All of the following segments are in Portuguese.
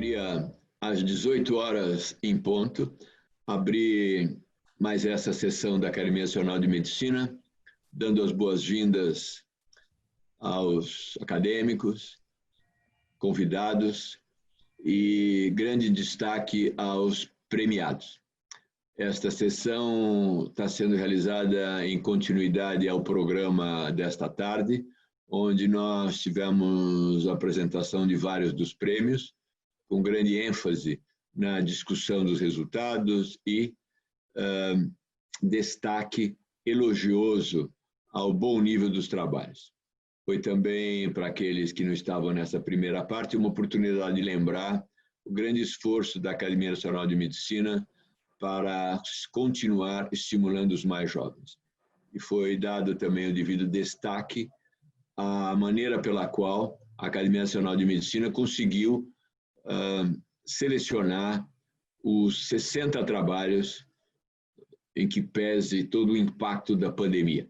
gostaria, às 18 horas em ponto, abrir mais essa sessão da Academia Nacional de Medicina, dando as boas-vindas aos acadêmicos, convidados e grande destaque aos premiados. Esta sessão está sendo realizada em continuidade ao programa desta tarde, onde nós tivemos a apresentação de vários dos prêmios, com grande ênfase na discussão dos resultados e destaque elogioso ao bom nível dos trabalhos. Foi também, para aqueles que não estavam nessa primeira parte, uma oportunidade de lembrar o grande esforço da Academia Nacional de Medicina para continuar estimulando os mais jovens. E foi dado também o devido destaque à maneira pela qual a Academia Nacional de Medicina conseguiu selecionar os 60 trabalhos em que pese todo o impacto da pandemia.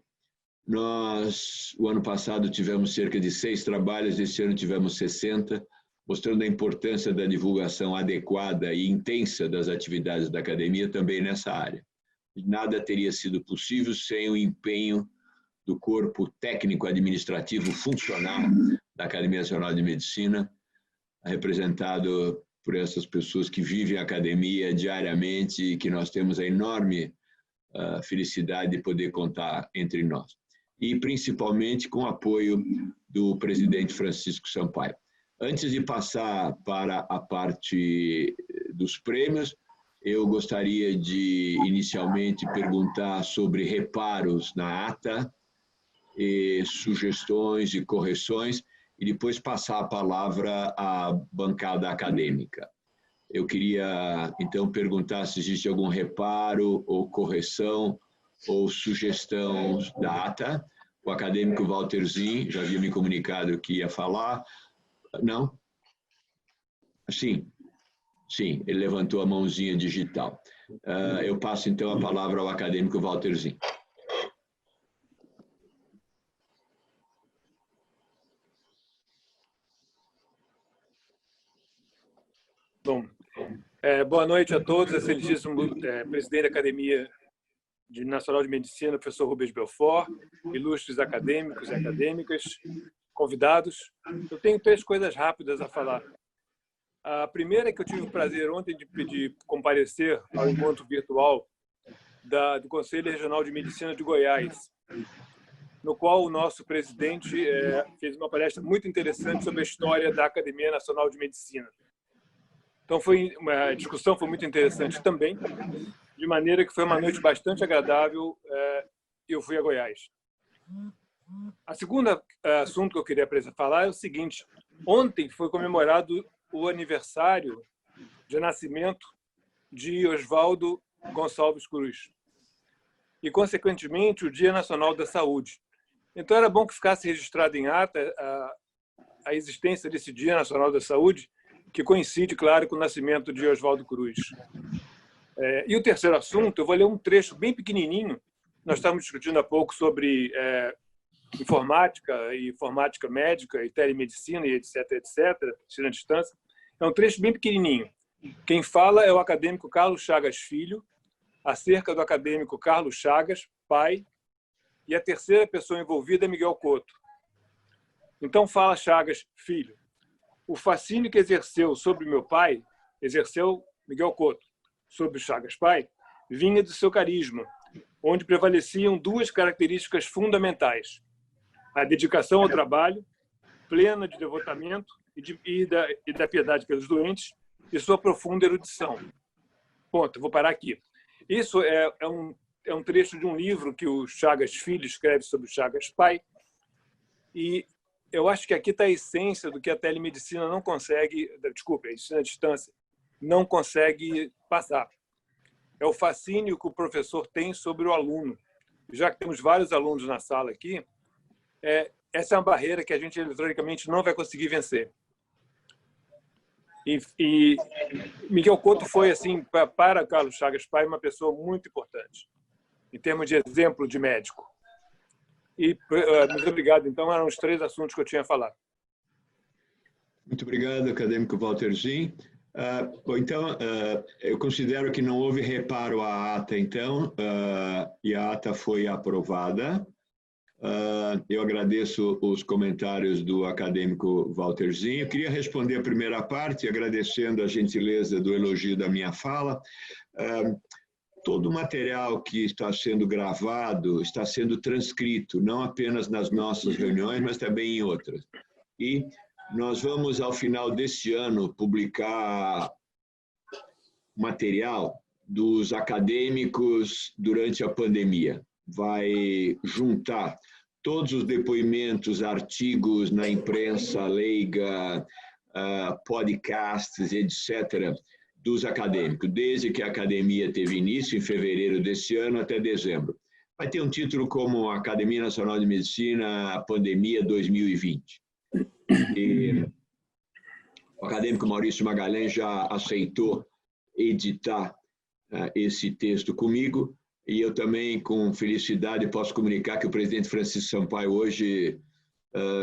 Nós, o ano passado, tivemos cerca de 6 trabalhos, esse ano tivemos 60, mostrando a importância da divulgação adequada e intensa das atividades da academia também nessa área. Nada teria sido possível sem o empenho do corpo técnico-administrativo funcional da Academia Nacional de Medicina, representado por essas pessoas que vivem a academia diariamente e que nós temos a enorme felicidade de poder contar entre nós. E principalmente com o apoio do presidente Francisco Sampaio. Antes de passar para a parte dos prêmios, eu gostaria de inicialmente perguntar sobre reparos na ata, e sugestões e correções, e depois passar a palavra à bancada acadêmica. Eu queria, então, perguntar se existe algum reparo ou correção ou sugestão da ata. O acadêmico Walter Zin já havia me comunicado que ia falar. Não? Sim, sim, ele levantou a mãozinha digital. Eu passo, então, a palavra ao acadêmico Walter Zin. Bom, boa noite a todos, excelentíssimo presidente da Academia Nacional de Medicina, professor Rubens Belfort, ilustres acadêmicos e acadêmicas, convidados. Eu tenho 3 coisas rápidas a falar. A primeira é que eu tive o prazer ontem de comparecer ao encontro virtual do Conselho Regional de Medicina de Goiás, no qual o nosso presidente fez uma palestra muito interessante sobre a história da Academia Nacional de Medicina. Então, a discussão foi muito interessante também, de maneira que foi uma noite bastante agradável e eu fui a Goiás. A segunda assunto que eu queria falar é o seguinte: ontem foi comemorado o aniversário de nascimento de Oswaldo Gonçalves Cruz e, consequentemente, o Dia Nacional da Saúde. Então, era bom que ficasse registrado em ata a existência desse Dia Nacional da Saúde, que coincide, claro, com o nascimento de Oswaldo Cruz. E o terceiro assunto, eu vou ler um trecho bem pequenininho. Nós estávamos discutindo há pouco sobre informática médica e telemedicina e etc, ensino à distância. É um trecho bem pequenininho. Quem fala é o acadêmico Carlos Chagas Filho, acerca do acadêmico Carlos Chagas, pai, e a terceira pessoa envolvida é Miguel Couto. Então fala Chagas Filho: o fascínio que exerceu sobre meu pai, exerceu Miguel Couto, sobre o Chagas pai, vinha do seu carisma, onde prevaleciam 2 características fundamentais: a dedicação ao trabalho, plena de devotamento e da piedade pelos doentes, e sua profunda erudição. Ponto, vou parar aqui. Isso é um trecho de um livro que o Chagas Filho escreve sobre o Chagas pai, e eu acho que aqui está a essência do que a telemedicina não consegue, desculpe, a ensino à distância, não consegue passar. É o fascínio que o professor tem sobre o aluno. Já que temos vários alunos na sala aqui, essa é uma barreira que a gente eletronicamente não vai conseguir vencer. E Miguel Couto foi, assim, para Carlos Chagas pai, uma pessoa muito importante, em termos de exemplo de médico. E muito obrigado. Então, eram os 3 assuntos que eu tinha a falar. Muito obrigado, acadêmico Walter Zin. Bom, então, eu considero que não houve reparo à ata, então, e a ata foi aprovada. Eu agradeço os comentários do acadêmico Walterzinho. Eu queria responder a primeira parte, agradecendo a gentileza do elogio da minha fala. Todo o material que está sendo gravado está sendo transcrito, não apenas nas nossas reuniões, mas também em outras. E nós vamos, ao final deste ano, publicar material dos acadêmicos durante a pandemia. Vai juntar todos os depoimentos, artigos na imprensa leiga, podcasts, etc., dos acadêmicos, desde que a academia teve início, em fevereiro deste ano, até dezembro. Vai ter um título como Academia Nacional de Medicina, Pandemia 2020. E o acadêmico Maurício Magalhães já aceitou editar esse texto comigo, e eu também, com felicidade, posso comunicar que o presidente Francisco Sampaio hoje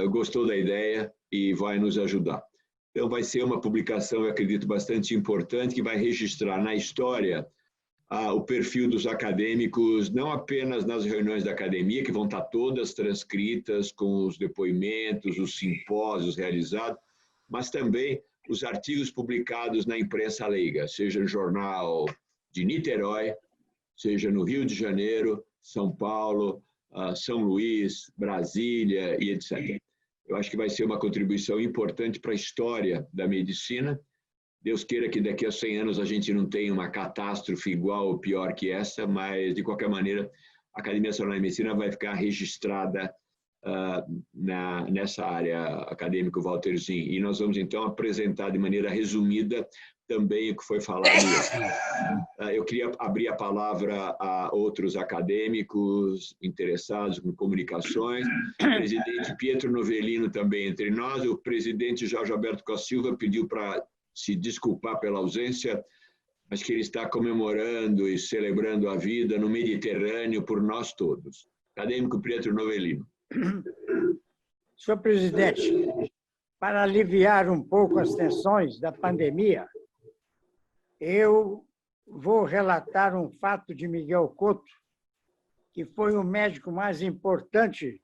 gostou da ideia e vai nos ajudar. Então, vai ser uma publicação, eu acredito, bastante importante, que vai registrar na história o perfil dos acadêmicos, não apenas nas reuniões da academia, que vão estar todas transcritas com os depoimentos, os simpósios realizados, mas também os artigos publicados na imprensa leiga, seja no jornal de Niterói, seja no Rio de Janeiro, São Paulo, São Luís, Brasília e etc. Eu acho que vai ser uma contribuição importante para a história da medicina. Deus queira que daqui a 100 anos a gente não tenha uma catástrofe igual ou pior que essa, mas, de qualquer maneira, a Academia Nacional de Medicina vai ficar registrada nessa área, acadêmico Walterzinho. E nós vamos, então, apresentar de maneira resumida também o que foi falado hoje. Eu queria abrir a palavra a outros acadêmicos interessados em comunicações. O presidente Pietro Novellino também entre nós. O presidente Jorge Alberto Costa Silva pediu para se desculpar pela ausência, mas que ele está comemorando e celebrando a vida no Mediterrâneo por nós todos. Acadêmico Pietro Novellino. Senhor presidente, para aliviar um pouco as tensões da pandemia, eu vou relatar um fato de Miguel Couto, que foi o médico mais importante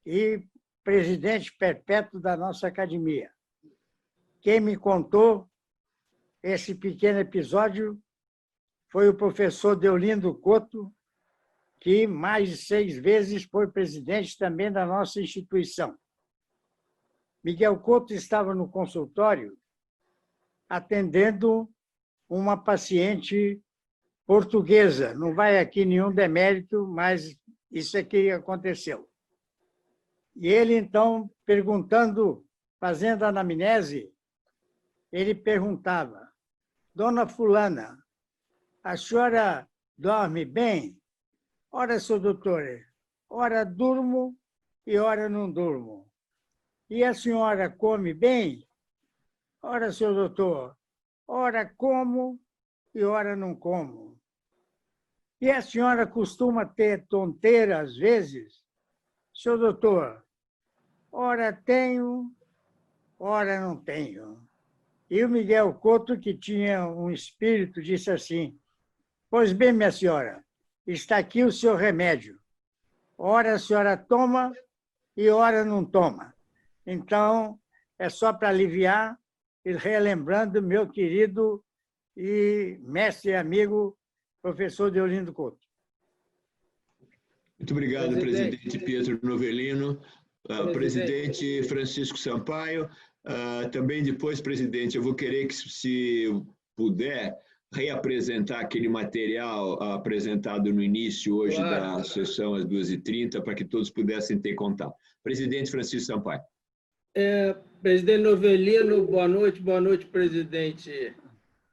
e presidente perpétuo da nossa academia. Quem me contou esse pequeno episódio foi o professor Deolindo Couto, que mais de 6 vezes foi presidente também da nossa instituição. Miguel Couto estava no consultório atendendo uma paciente portuguesa. Não vai aqui nenhum demérito, mas isso é que aconteceu. E ele, então, perguntando, fazendo anamnese, ele perguntava: Dona Fulana, a senhora dorme bem? Ora, seu doutor, ora durmo e ora não durmo. E a senhora come bem? Ora, seu doutor, ora como e ora não como. E a senhora costuma ter tonteira às vezes? Seu doutor, ora tenho, ora não tenho. E o Miguel Couto, que tinha um espírito, disse assim: pois bem, minha senhora, está aqui o seu remédio. Ora a senhora toma e ora não toma. Então, é só para aliviar, e relembrando meu querido e mestre e amigo, professor Deolindo Couto. Muito obrigado, presidente Pietro Novellino. Presidente Francisco Sampaio. Também depois, presidente, eu vou querer que, se puder, reapresentar aquele material apresentado no início hoje da sessão às 2h30, para que todos pudessem ter contato. Presidente Francisco Sampaio. Presidente Novellino, boa noite, presidente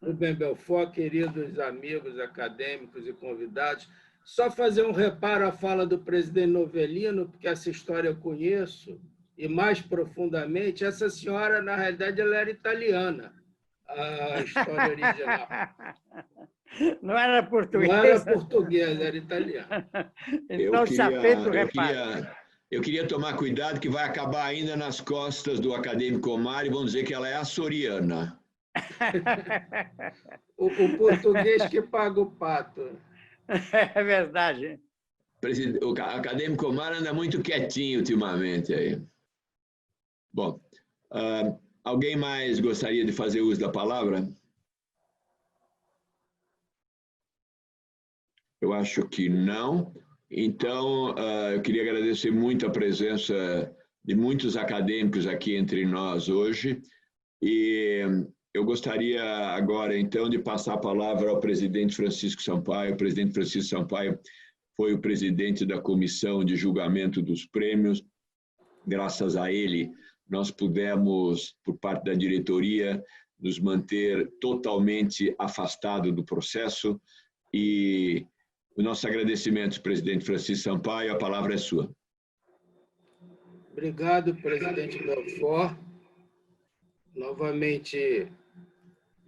Rubem Belfort, queridos amigos acadêmicos e convidados. Só fazer um reparo à fala do presidente Novellino, porque essa história eu conheço, e mais profundamente, essa senhora, na realidade, ela era italiana, a história original. Não era portuguesa? Não era portuguesa, era italiana. Então, está feito o reparo. Eu queria tomar cuidado, que vai acabar ainda nas costas do acadêmico Omar e vão dizer que ela é açoriana. O português que paga o pato. É verdade. O acadêmico Omar anda muito quietinho ultimamente aí. Bom, alguém mais gostaria de fazer uso da palavra? Eu acho que não. Então, eu queria agradecer muito a presença de muitos acadêmicos aqui entre nós hoje. E eu gostaria agora, então, de passar a palavra ao presidente Francisco Sampaio. O presidente Francisco Sampaio foi o presidente da comissão de julgamento dos prêmios. Graças a ele, nós pudemos, por parte da diretoria, nos manter totalmente afastados do processo. E o nosso agradecimento, presidente Francisco Sampaio, a palavra é sua. Obrigado, presidente Belfort. Novamente,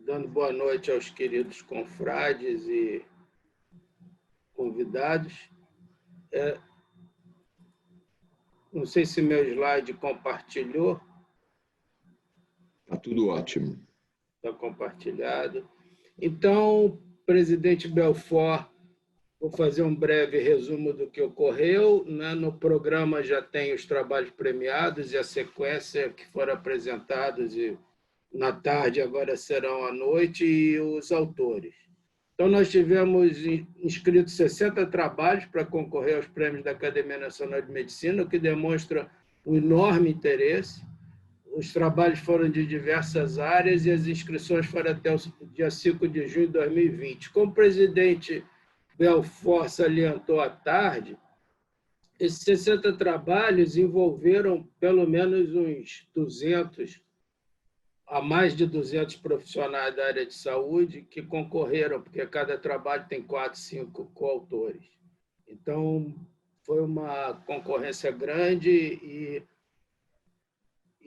dando boa noite aos queridos confrades e convidados. Não sei se meu slide compartilhou. Está tudo ótimo. Está compartilhado. Então, presidente Belfort, vou fazer um breve resumo do que ocorreu. No programa já tem os trabalhos premiados e a sequência que foram apresentados na tarde, agora serão à noite, e os autores. Então, nós tivemos inscritos 60 trabalhos para concorrer aos prêmios da Academia Nacional de Medicina, o que demonstra um enorme interesse. Os trabalhos foram de diversas áreas e as inscrições foram até o dia 5 de junho de 2020. Como o presidente Belfort salientou à tarde, esses 60 trabalhos envolveram pelo menos uns 200, a mais de 200 profissionais da área de saúde que concorreram, porque cada trabalho tem 4, 5 coautores. Então, foi uma concorrência grande e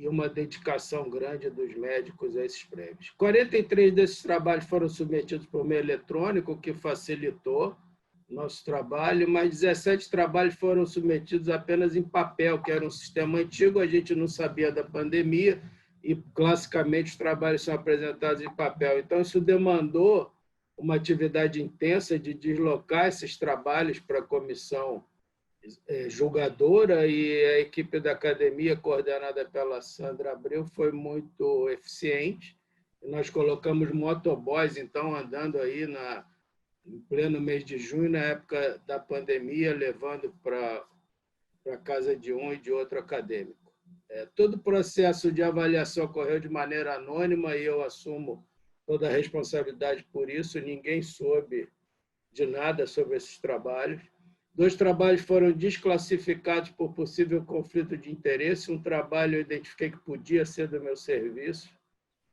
uma dedicação grande dos médicos a esses prêmios. 43 desses trabalhos foram submetidos por meio eletrônico, o que facilitou nosso trabalho, mas 17 trabalhos foram submetidos apenas em papel, que era um sistema antigo, a gente não sabia da pandemia, e classicamente os trabalhos são apresentados em papel. Então, isso demandou uma atividade intensa de deslocar esses trabalhos para a comissão julgadora, e a equipe da academia, coordenada pela Sandra Abreu, foi muito eficiente. Nós colocamos motoboys, então, andando aí em pleno mês de junho, na época da pandemia, levando para a casa de um e de outro acadêmico. Todo o processo de avaliação ocorreu de maneira anônima e eu assumo toda a responsabilidade por isso. Ninguém soube de nada sobre esses trabalhos. 2 trabalhos foram desclassificados por possível conflito de interesse. Um trabalho eu identifiquei que podia ser do meu serviço,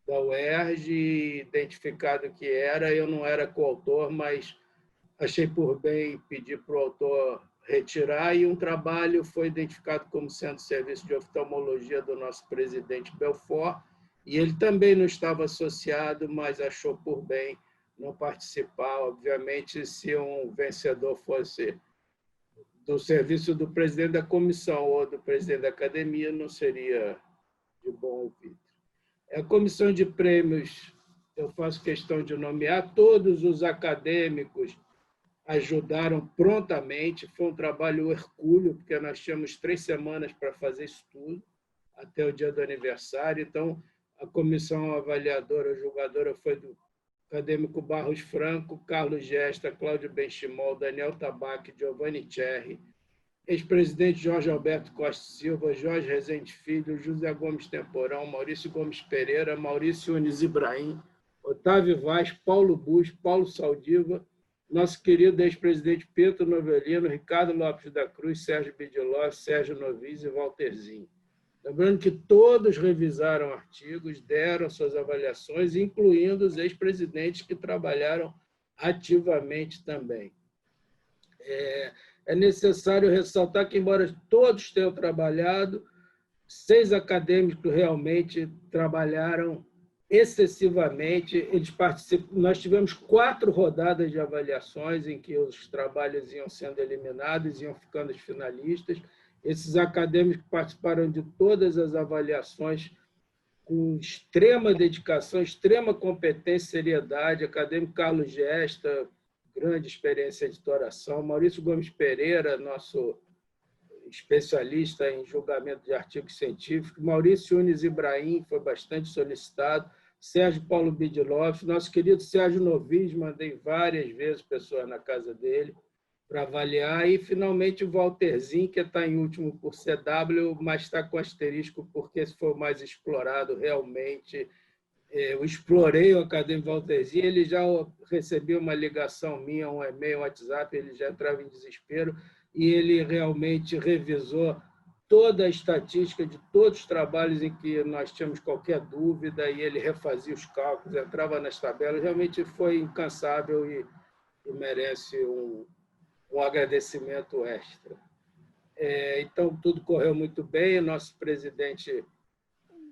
da UERJ, identificado que era. Eu não era coautor, mas achei por bem pedir para o autor retirar. E um trabalho foi identificado como sendo serviço de oftalmologia do nosso presidente Belfort, e ele também não estava associado, mas achou por bem não participar. Obviamente, se um vencedor fosse do serviço do presidente da comissão ou do presidente da academia, não seria de bom ouvido. A comissão de prêmios, eu faço questão de nomear, todos os acadêmicos ajudaram prontamente. Foi um trabalho hercúleo, porque nós tínhamos 3 semanas para fazer isso tudo, até o dia do aniversário. Então, a comissão avaliadora, julgadora, foi do acadêmico Barros Franco, Carlos Gesta, Cláudio Benchimol, Daniel Tabac, Giovanni Cherry, ex-presidente Jorge Alberto Costa Silva, Jorge Rezende Filho, José Gomes Temporão, Maurício Gomes Pereira, Maurício Unis Ibrahim, Otávio Vaz, Paulo Bus, Paulo Saldiva, nosso querido ex-presidente Pedro Novelino, Ricardo Lopes da Cruz, Sérgio Bidiló, Sérgio Novis e Walterzinho. Lembrando que todos revisaram artigos, deram suas avaliações, incluindo os ex-presidentes que trabalharam ativamente também. É necessário ressaltar que, embora todos tenham trabalhado, 6 acadêmicos realmente trabalharam excessivamente. Eles participam. Nós tivemos 4 rodadas de avaliações em que os trabalhos iam sendo eliminados, iam ficando os finalistas. Esses acadêmicos participaram de todas as avaliações com extrema dedicação, extrema competência e seriedade, acadêmico Carlos Gesta, grande experiência em editoração, Maurício Gomes Pereira, nosso especialista em julgamento de artigos científicos, Maurício Yunes Ibrahim, foi bastante solicitado, Sérgio Paulo Bidloff, nosso querido Sérgio Novis, mandei várias vezes pessoas na casa dele para avaliar, e, finalmente, o Walterzinho, que está em último por CW, mas está com asterisco, porque esse foi o mais explorado realmente. Eu explorei o acadêmico Walterzinho, ele já recebeu uma ligação minha, um e-mail, um WhatsApp, ele já entrava em desespero, e ele realmente revisou toda a estatística de todos os trabalhos em que nós tínhamos qualquer dúvida, e ele refazia os cálculos, entrava nas tabelas, realmente foi incansável e merece um agradecimento extra. Então, tudo correu muito bem, o nosso presidente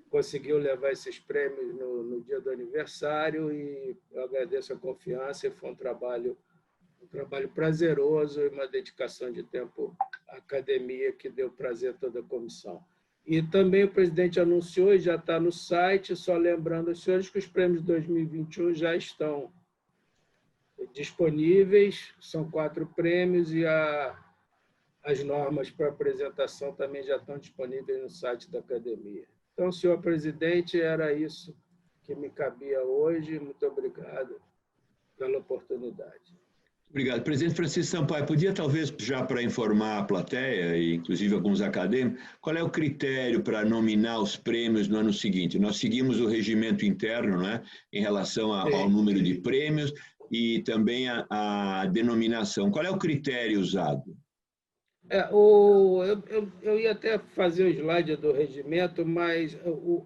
conseguiu levar esses prêmios no dia do aniversário, e eu agradeço a confiança, e foi um trabalho prazeroso e uma dedicação de tempo à academia que deu prazer a toda a comissão. E também o presidente anunciou, e já está no site, só lembrando aos senhores que os prêmios de 2021 já estão disponíveis, são 4 prêmios, e as normas para apresentação também já estão disponíveis no site da academia. Então, senhor presidente, era isso que me cabia hoje. Muito obrigado pela oportunidade. Obrigado. Presidente Francisco Sampaio, podia talvez, já para informar a plateia, e inclusive alguns acadêmicos, qual é o critério para nominar os prêmios no ano seguinte? Nós seguimos o regimento interno, né, em relação ao número de prêmios e também a denominação. Qual é o critério usado? Eu ia até fazer o slide do regimento, mas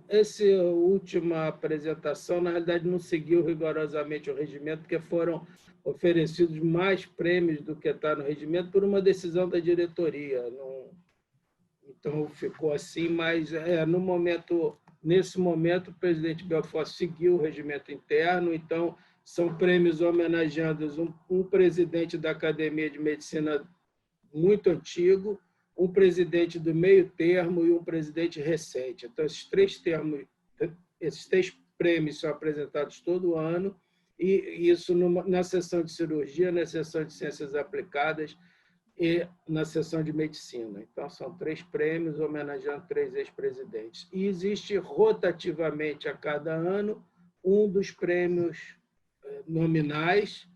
essa última apresentação, na realidade, não seguiu rigorosamente o regimento, porque foram oferecidos mais prêmios do que está no regimento por uma decisão da diretoria. Então, ficou assim, mas nesse momento, o presidente Belfort seguiu o regimento interno, então são prêmios homenageando um presidente da Academia de Medicina muito antigo, um presidente do meio termo e um presidente recente. Então, esses 3 prêmios são apresentados todo ano, e isso na seção de cirurgia, na seção de ciências aplicadas e na seção de medicina. Então, são 3 prêmios homenageando 3 ex-presidentes. E existe rotativamente a cada ano um dos prêmios nominais,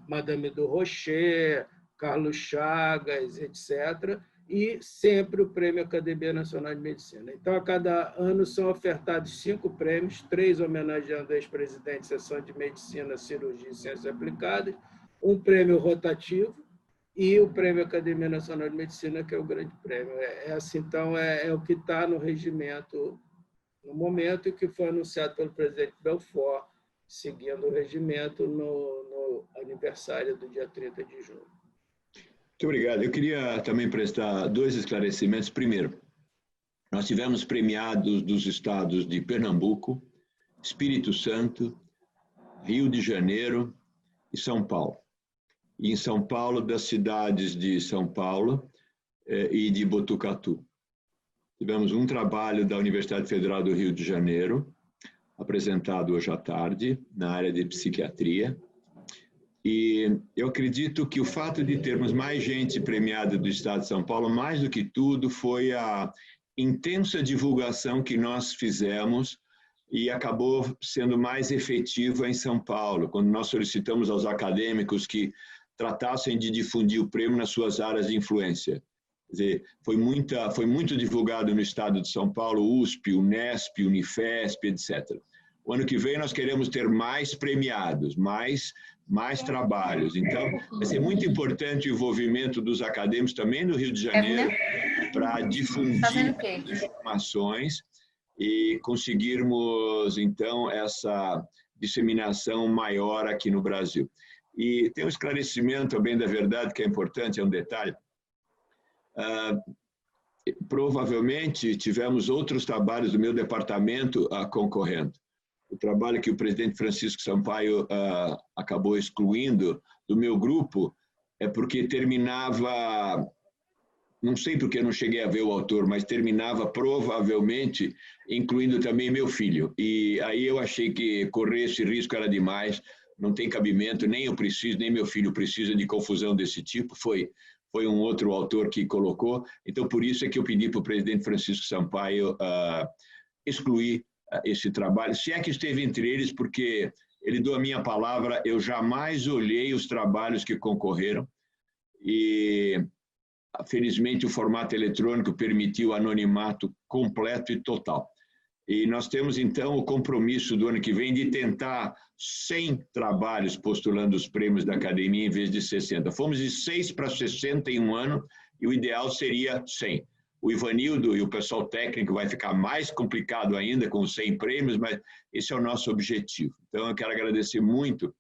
Madame do Rocher, Carlos Chagas, etc., e sempre o Prêmio Academia Nacional de Medicina. Então, a cada ano são ofertados 5 prêmios, 3 homenageando ex-presidente, seção de medicina, cirurgia e ciências aplicadas, um prêmio rotativo e o Prêmio Academia Nacional de Medicina, que é o grande prêmio. Então, é o que está no regimento no momento, e que foi anunciado pelo presidente Belfort, seguindo o regimento no aniversário do dia 30 de junho. Muito obrigado. Eu queria também prestar 2 esclarecimentos. Primeiro, nós tivemos premiados dos estados de Pernambuco, Espírito Santo, Rio de Janeiro e São Paulo. E em São Paulo, das cidades de São Paulo e de Botucatu. Tivemos um trabalho da Universidade Federal do Rio de Janeiro, apresentado hoje à tarde, na área de psiquiatria. E eu acredito que o fato de termos mais gente premiada do Estado de São Paulo, mais do que tudo, foi a intensa divulgação que nós fizemos e acabou sendo mais efetiva em São Paulo, quando nós solicitamos aos acadêmicos que tratassem de difundir o prêmio nas suas áreas de influência. Quer dizer, foi muito divulgado no Estado de São Paulo, USP, Unesp, Unifesp, etc. O ano que vem nós queremos ter mais premiados, mais trabalhos. Então, vai ser muito importante o envolvimento dos acadêmicos também no Rio de Janeiro para difundir informações e conseguirmos, então, essa disseminação maior aqui no Brasil. E tem um esclarecimento, bem da verdade, que é importante, é um detalhe. Provavelmente tivemos outros trabalhos do meu departamento concorrendo. O trabalho que o presidente Francisco Sampaio acabou excluindo do meu grupo é porque terminava não sei porque eu não cheguei a ver o autor, mas terminava provavelmente incluindo também meu filho. E aí eu achei que correr esse risco era demais, não tem cabimento, nem eu preciso, nem meu filho precisa de confusão desse tipo. Foi um outro autor que colocou. Então, por isso é que eu pedi para o presidente Francisco Sampaio excluir esse trabalho, se é que esteve entre eles, porque ele deu a minha palavra, eu jamais olhei os trabalhos que concorreram e, felizmente, o formato eletrônico permitiu o anonimato completo e total. E nós temos, então, o compromisso do ano que vem de tentar 100 trabalhos postulando os prêmios da academia em vez de 60. Fomos de 6 para 60 em um ano e o ideal seria 100. O Ivanildo e o pessoal técnico vai ficar mais complicado ainda com 100 prêmios, mas esse é o nosso objetivo. Então, eu quero agradecer muito,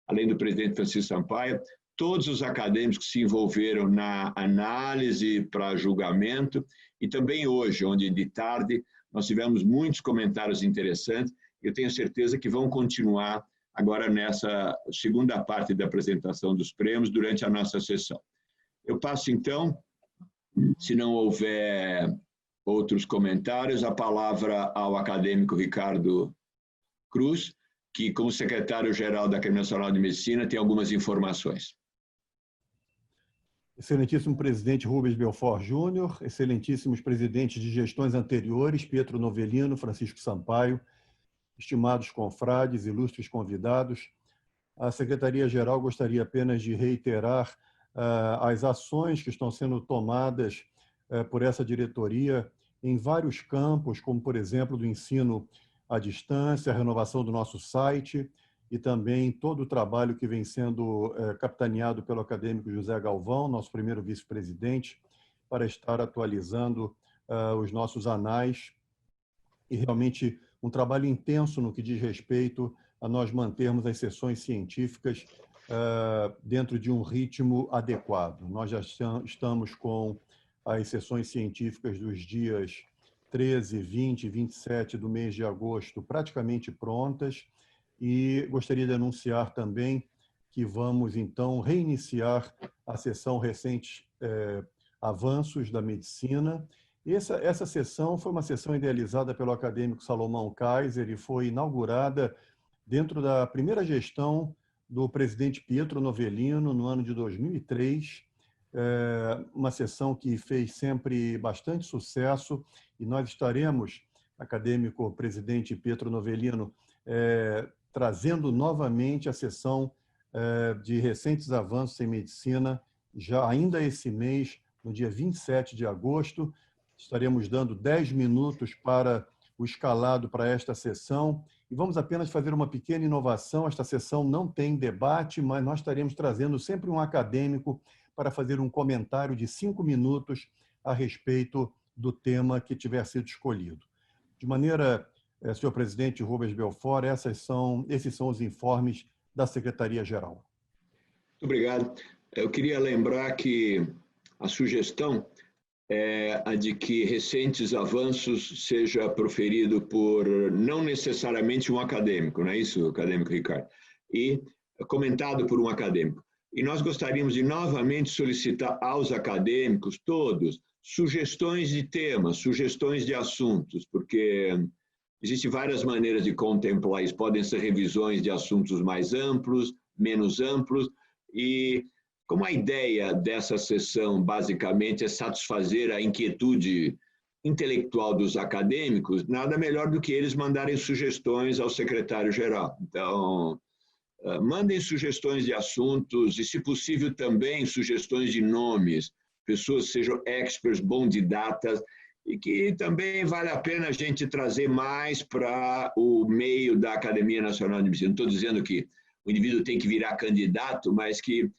além do presidente Francisco Sampaio, todos os acadêmicos que se envolveram na análise para julgamento e também hoje, onde de tarde nós tivemos muitos comentários interessantes. Eu tenho certeza que vão continuar agora nessa segunda parte da apresentação dos prêmios durante a nossa sessão. Eu passo, então, se não houver outros comentários, a palavra ao acadêmico Ricardo Cruz, que, como secretário-geral da Academia Nacional de Medicina, tem algumas informações. Excelentíssimo presidente Rubens Belfort Júnior, excelentíssimos presidentes de gestões anteriores, Pietro Novellino, Francisco Sampaio, estimados confrades, ilustres convidados, a Secretaria-Geral gostaria apenas de reiterar as ações que estão sendo tomadas por essa diretoria em vários campos, como, por exemplo, do ensino à distância, a renovação do nosso site e também todo o trabalho que vem sendo capitaneado pelo acadêmico José Galvão, nosso primeiro vice-presidente, para estar atualizando os nossos anais e realmente um trabalho intenso no que diz respeito a nós mantermos as sessões científicas dentro de um ritmo adequado. Nós já estamos com as sessões científicas dos dias 13, 20 e 27 do mês de agosto praticamente prontas e gostaria de anunciar também que vamos, então, reiniciar a sessão Recentes Avanços da Medicina. Essa sessão foi uma sessão idealizada pelo acadêmico Salomão Kaiser e foi inaugurada dentro da primeira gestão do presidente Pietro Novellino, no ano de 2003, uma sessão que fez sempre bastante sucesso e nós estaremos, acadêmico presidente Pietro Novellino, trazendo novamente a sessão de Recentes Avanços em Medicina, já ainda esse mês, no dia 27 de agosto, estaremos dando 10 minutos para o escalado para esta sessão e vamos apenas fazer uma pequena inovação. Esta sessão não tem debate, mas nós estaremos trazendo sempre um acadêmico para fazer um comentário de 5 minutos a respeito do tema que tiver sido escolhido. De maneira, senhor presidente Rubens Belfort, esses são os informes da Secretaria-Geral. Muito obrigado. Eu queria lembrar que a sugestão é a de que Recentes Avanços seja proferido por não necessariamente um acadêmico, não é isso, acadêmico Ricardo? E comentado por um acadêmico. E nós gostaríamos de novamente solicitar aos acadêmicos todos sugestões de temas, sugestões de assuntos, porque existem várias maneiras de contemplar isso. Podem ser revisões de assuntos mais amplos, menos amplos, e como a ideia dessa sessão, basicamente, é satisfazer a inquietude intelectual dos acadêmicos, nada melhor do que eles mandarem sugestões ao secretário-geral. Então, mandem sugestões de assuntos e, se possível, também sugestões de nomes, pessoas que sejam experts, bom de datas, e que também vale a pena a gente trazer mais para o meio da Academia Nacional de Medicina. Não estou dizendo que o indivíduo tem que virar candidato, mas que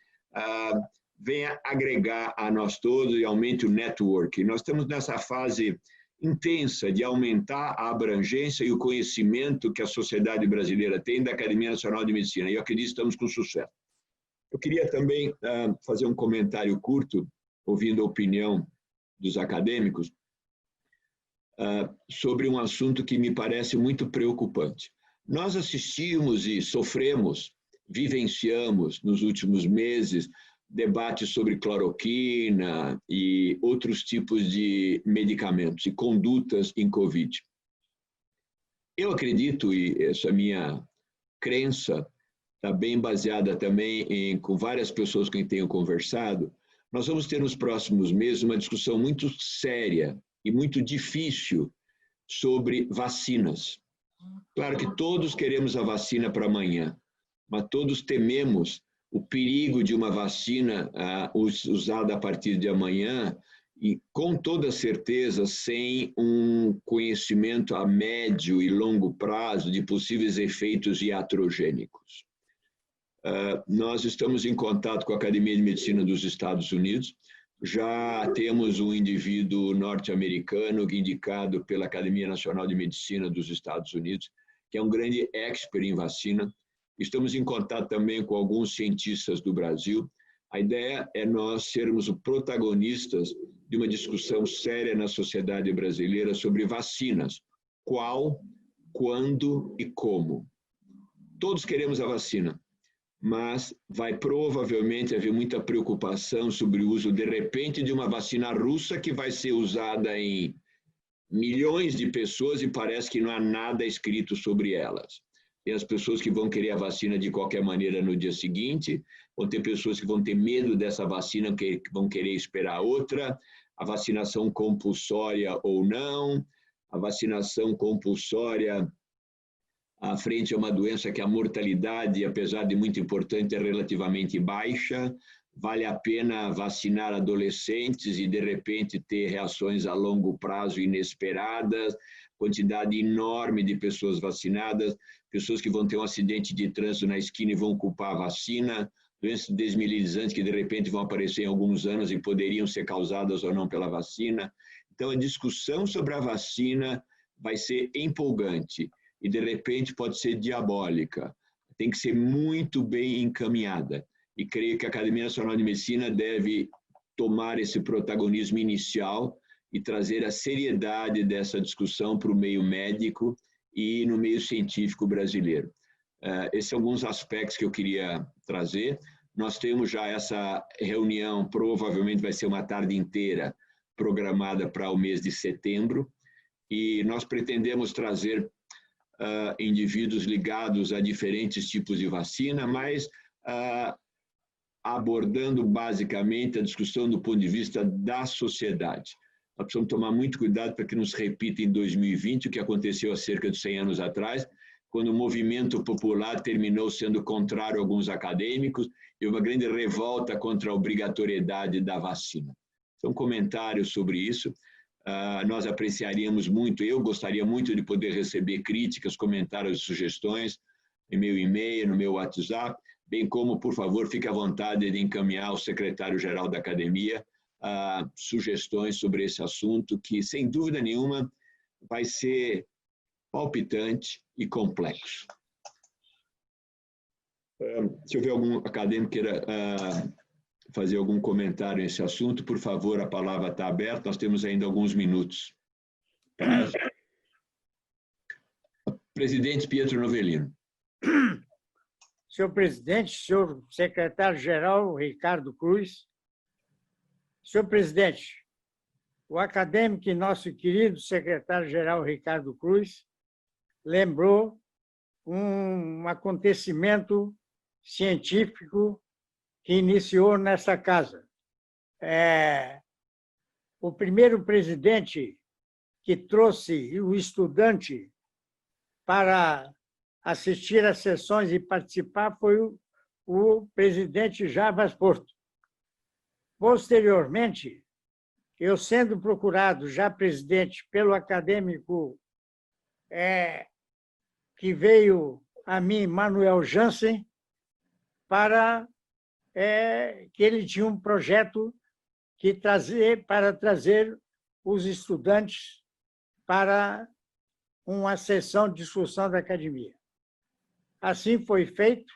venha agregar a nós todos e aumente o network. Nós estamos nessa fase intensa de aumentar a abrangência e o conhecimento que a sociedade brasileira tem da Academia Nacional de Medicina, e eu acredito que estamos com sucesso. Eu queria também fazer um comentário curto, ouvindo a opinião dos acadêmicos, sobre um assunto que me parece muito preocupante. Nós assistimos e sofremos, vivenciamos nos últimos meses debate sobre cloroquina e outros tipos de medicamentos e condutas em Covid. Eu acredito, e essa é a minha crença, está bem baseada também com várias pessoas com quem tenho conversado, nós vamos ter nos próximos meses uma discussão muito séria e muito difícil sobre vacinas. Claro que todos queremos a vacina para amanhã, mas todos tememos o perigo de uma vacina usada a partir de amanhã e, com toda certeza, sem um conhecimento a médio e longo prazo de possíveis efeitos iatrogênicos. Nós estamos em contato com a Academia de Medicina dos Estados Unidos, já temos um indivíduo norte-americano indicado pela Academia Nacional de Medicina dos Estados Unidos, que é um grande expert em vacina. Estamos em contato também com alguns cientistas do Brasil. A ideia é nós sermos os protagonistas de uma discussão séria na sociedade brasileira sobre vacinas. Qual, quando e como. Todos queremos a vacina, mas vai provavelmente haver muita preocupação sobre o uso, de repente, de uma vacina russa que vai ser usada em milhões de pessoas e parece que não há nada escrito sobre elas. Tem as pessoas que vão querer a vacina de qualquer maneira no dia seguinte, vão ter pessoas que vão ter medo dessa vacina, que vão querer esperar outra, a vacinação compulsória ou não, a vacinação compulsória à frente a uma doença que a mortalidade, apesar de muito importante, é relativamente baixa, vale a pena vacinar adolescentes e, de repente, ter reações a longo prazo inesperadas, quantidade enorme de pessoas vacinadas, pessoas que vão ter um acidente de trânsito na esquina e vão culpar a vacina, doenças desmilitarizantes que, de repente, vão aparecer em alguns anos e poderiam ser causadas ou não pela vacina. Então, a discussão sobre a vacina vai ser empolgante e, de repente, pode ser diabólica. Tem que ser muito bem encaminhada. E creio que a Academia Nacional de Medicina deve tomar esse protagonismo inicial e trazer a seriedade dessa discussão para o meio médico e no meio científico brasileiro. Esses são alguns aspectos que eu queria trazer. Nós temos já essa reunião, provavelmente vai ser uma tarde inteira, programada para o mês de setembro, e nós pretendemos trazer indivíduos ligados a diferentes tipos de vacina, mas abordando basicamente a discussão do ponto de vista da sociedade. Nós precisamos tomar muito cuidado para que não se repita em 2020 o que aconteceu há cerca de 100 anos atrás, quando o movimento popular terminou sendo contrário a alguns acadêmicos e uma grande revolta contra a obrigatoriedade da vacina. Então, comentários sobre isso. Nós apreciaríamos muito, eu gostaria muito de poder receber críticas, comentários e sugestões em meu e-mail, no meu WhatsApp, bem como, por favor, fique à vontade de encaminhar ao secretário-geral da Academia sugestões sobre esse assunto, que, sem dúvida nenhuma, vai ser palpitante e complexo. Se houver algum acadêmico que queira fazer algum comentário nesse assunto, por favor, a palavra está aberta, nós temos ainda alguns minutos. Presidente Pietro Novellino. Senhor presidente, senhor secretário-geral Ricardo Cruz, senhor presidente, o acadêmico e nosso querido secretário-geral Ricardo Cruz lembrou um acontecimento científico que iniciou nessa casa. O primeiro presidente que trouxe o estudante para assistir às sessões e participar foi o presidente Jarbas Porto. Posteriormente, eu sendo procurado já presidente pelo acadêmico que veio a mim, Manuel Jansen, para que ele tinha um projeto para trazer os estudantes para uma sessão de discussão da academia. Assim foi feito,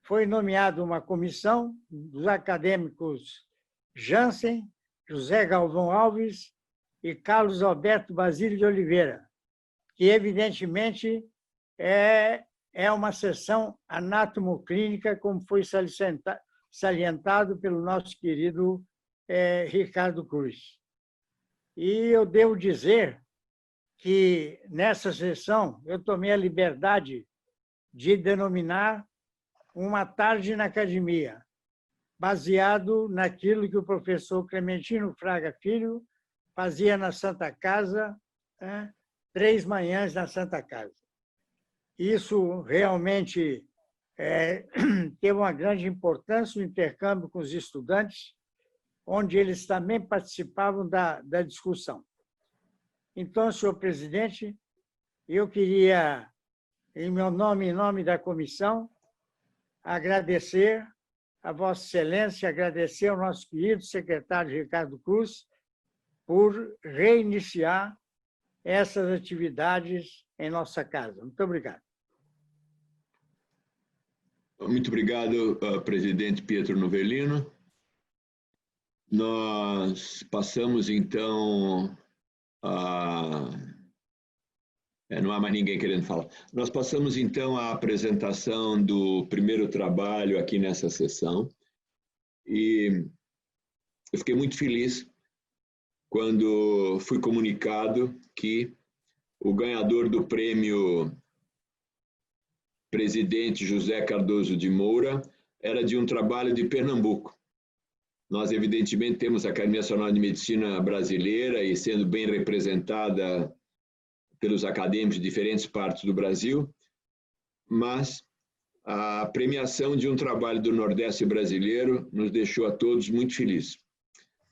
foi nomeada uma comissão dos acadêmicos Jansen, José Galvão Alves e Carlos Alberto Basílio de Oliveira, que, evidentemente, é uma sessão anatomoclínica, como foi salientado pelo nosso querido Ricardo Cruz. E eu devo dizer que, nessa sessão, eu tomei a liberdade de denominar uma tarde na academia, baseado naquilo que o professor Clementino Fraga Filho fazia na Santa Casa, 3 manhãs na Santa Casa. Isso realmente teve uma grande importância, o intercâmbio com os estudantes, onde eles também participavam da discussão. Então, senhor presidente, eu queria, em meu nome e em nome da comissão, agradecer a Vossa Excelência, agradecer ao nosso querido secretário Ricardo Cruz por reiniciar essas atividades em nossa casa. Muito obrigado. Muito obrigado, presidente Pietro Novellino. Nós passamos, então, não há mais ninguém querendo falar. Nós passamos, então, à apresentação do primeiro trabalho aqui nessa sessão. E eu fiquei muito feliz quando fui comunicado que o ganhador do prêmio Presidente José Cardoso de Moura era de um trabalho de Pernambuco. Nós, evidentemente, temos a Academia Nacional de Medicina Brasileira e sendo bem representada pelos acadêmicos de diferentes partes do Brasil, mas a premiação de um trabalho do Nordeste brasileiro nos deixou a todos muito felizes.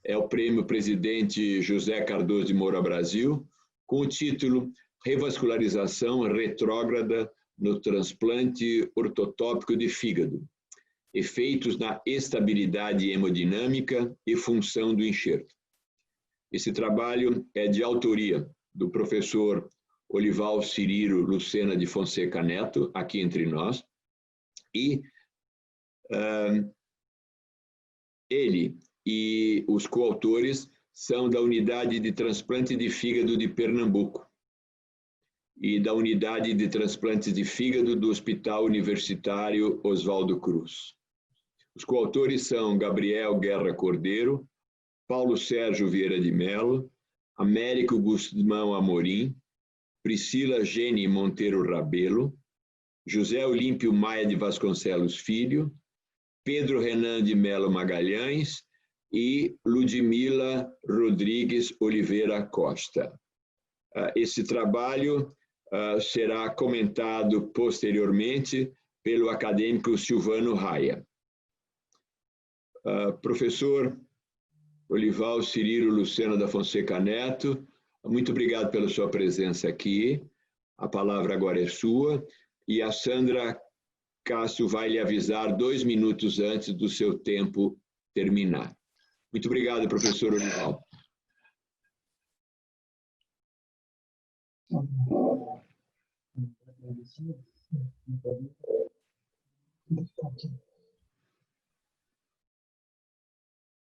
É o prêmio Presidente José Cardoso de Moura Brasil, com o título Revascularização retrógrada no transplante ortotópico de fígado. Efeitos na estabilidade hemodinâmica e função do enxerto. Esse trabalho é de autoria do professor Olival Cirilo Lucena de Fonseca Neto, aqui entre nós, e ele e os coautores são da Unidade de Transplante de Fígado de Pernambuco e da Unidade de Transplantes de Fígado do Hospital Universitário Oswaldo Cruz. Os coautores são Gabriel Guerra Cordeiro, Paulo Sérgio Vieira de Mello, Américo Guzmão Amorim, Priscila Gene Monteiro Rabelo, José Olímpio Maia de Vasconcelos Filho, Pedro Renan de Mello Magalhães e Ludmila Rodrigues Oliveira Costa. Esse trabalho será comentado posteriormente pelo acadêmico Silvano Raia. Professor Olival Cirilo Lucena da Fonseca Neto, muito obrigado pela sua presença aqui. A palavra agora é sua. E a Sandra Cássio vai lhe avisar 2 minutos antes do seu tempo terminar. Muito obrigado, professor Olival.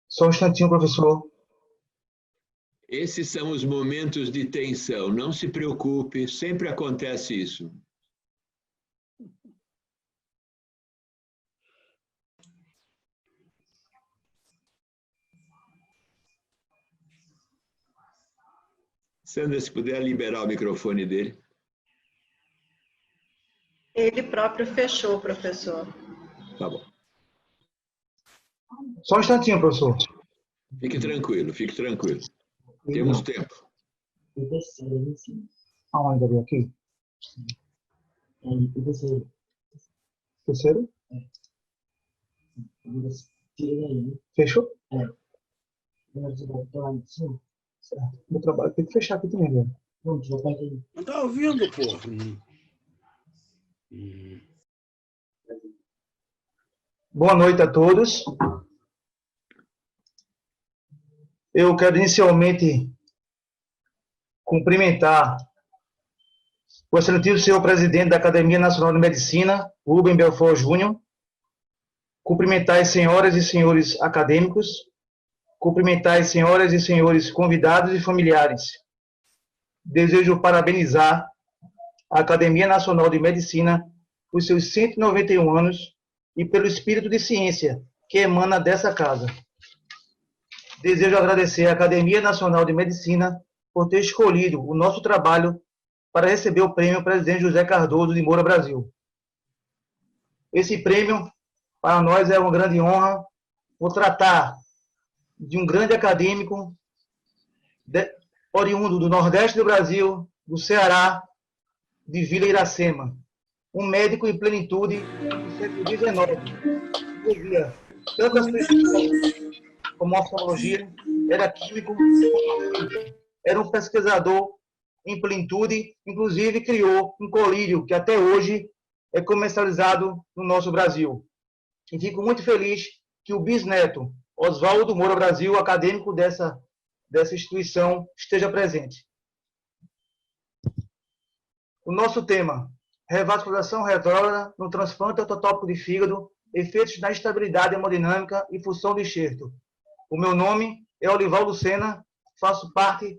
Só um instantinho, professor. Esses são os momentos de tensão. Não se preocupe, sempre acontece isso. Sandra, se puder liberar o microfone dele. Ele próprio fechou, professor. Tá bom. Só um instantinho, professor. Fique tranquilo, fique tranquilo. Temos tempo. Aonde, Gabriel? Aqui? Terceiro? Fechou? Certo. Meu trabalho tem que fechar aqui também, velho. Não tá ouvindo, pô. Boa noite a todos. Eu quero inicialmente cumprimentar o excelentíssimo senhor presidente da Academia Nacional de Medicina, Rubem Belfort Júnior, cumprimentar as senhoras e senhores acadêmicos, cumprimentar as senhoras e senhores convidados e familiares. Desejo parabenizar a Academia Nacional de Medicina por seus 191 anos e pelo espírito de ciência que emana dessa casa. Desejo agradecer à Academia Nacional de Medicina por ter escolhido o nosso trabalho para receber o prêmio Presidente José Cardoso de Moura Brasil. Esse prêmio, para nós, é uma grande honra por tratar de um grande acadêmico oriundo do Nordeste do Brasil, do Ceará, de Vila Iracema, um médico em plenitude do século XIX, envolvia tantas pessoas como oftalmologia, era químico, era um pesquisador em plenitude, inclusive criou um colírio que até hoje é comercializado no nosso Brasil. E fico muito feliz que o bisneto, Oswaldo Moura Brasil, acadêmico dessa instituição, esteja presente. O nosso tema, revascularização retrógrada no transplante ortotópico de fígado, efeitos na estabilidade hemodinâmica e função do enxerto. O meu nome é Olivaldo Sena, faço parte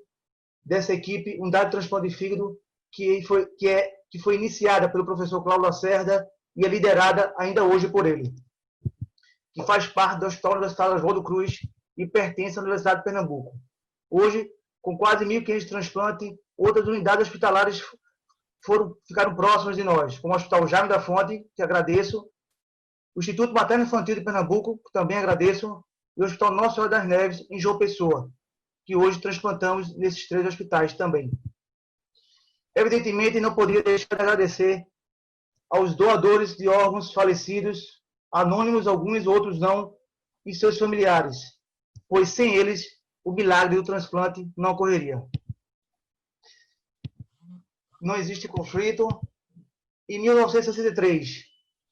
dessa equipe Unidade de Transplante de Fígado, que foi iniciada pelo professor Cláudio Lacerda e é liderada ainda hoje por ele, que faz parte do Hospital Universitário Oswaldo Cruz e pertence à Universidade de Pernambuco. Hoje, com quase 1.500 transplantes, outras unidades hospitalares ficaram próximas de nós, como o Hospital Jaime da Fonte, que agradeço, o Instituto Materno Infantil de Pernambuco, que também agradeço, e o Hospital Nossa Senhora das Neves, em João Pessoa, que hoje transplantamos nesses 3 hospitais também. Evidentemente, não poderia deixar de agradecer aos doadores de órgãos falecidos, anônimos, alguns, outros não, e seus familiares, pois sem eles, o milagre do transplante não ocorreria. Não existe conflito. Em 1963,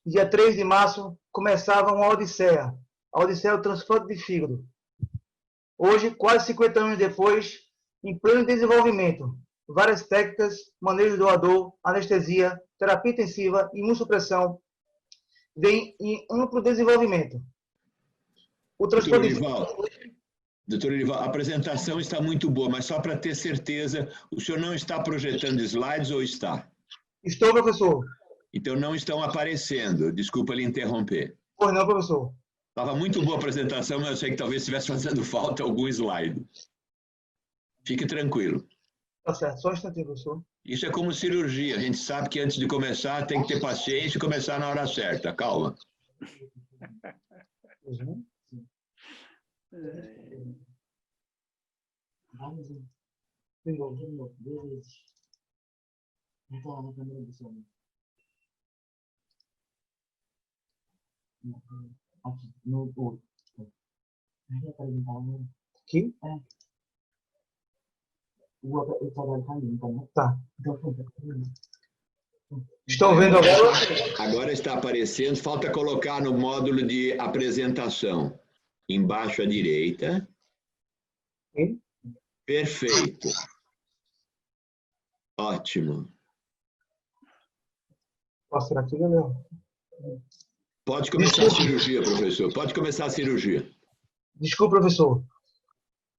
dia 3 de março, começava uma odisseia, a odisseia do transplante de fígado. Hoje, quase 50 anos depois, em pleno desenvolvimento, várias técnicas, manejo doador, anestesia, terapia intensiva, imunossupressão, vem em amplo desenvolvimento. O transplante Doutor Olival, a apresentação está muito boa, mas só para ter certeza, o senhor não está projetando slides ou está? Estou, professor. Então não estão aparecendo, desculpa lhe interromper. Pois não, professor. Estava muito boa a apresentação, mas eu sei que talvez estivesse fazendo falta algum slide. Fique tranquilo. Tá certo, só um instantinho, professor. Isso é como cirurgia, a gente sabe que antes de começar tem que ter paciência e começar na hora certa, calma. Uhum. Aqui? Tá. Estão vendo agora? Agora está aparecendo, falta colocar no módulo de apresentação. Embaixo à direita. Sim. Perfeito. Ótimo. Posso tirar aqui, Gabriel? Pode começar a cirurgia, professor. Pode começar a cirurgia. Desculpa, professor.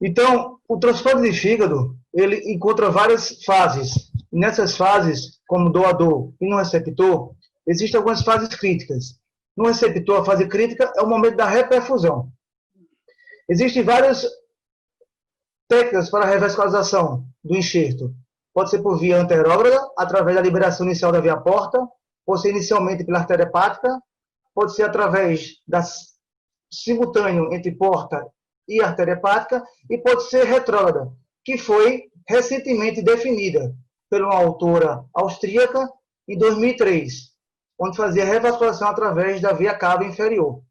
Então, o transplante de fígado, ele encontra várias fases. E nessas fases, como doador e no receptor, existem algumas fases críticas. No receptor, a fase crítica é o momento da reperfusão. Existem várias técnicas para a revascularização do enxerto. Pode ser por via anterógrada, através da liberação inicial da via porta, pode ser inicialmente pela artéria hepática, pode ser através da simultâneo entre porta e artéria hepática, e pode ser retrógrada, que foi recentemente definida por uma autora austríaca em 2003, onde fazia revascularização através da via cava inferior.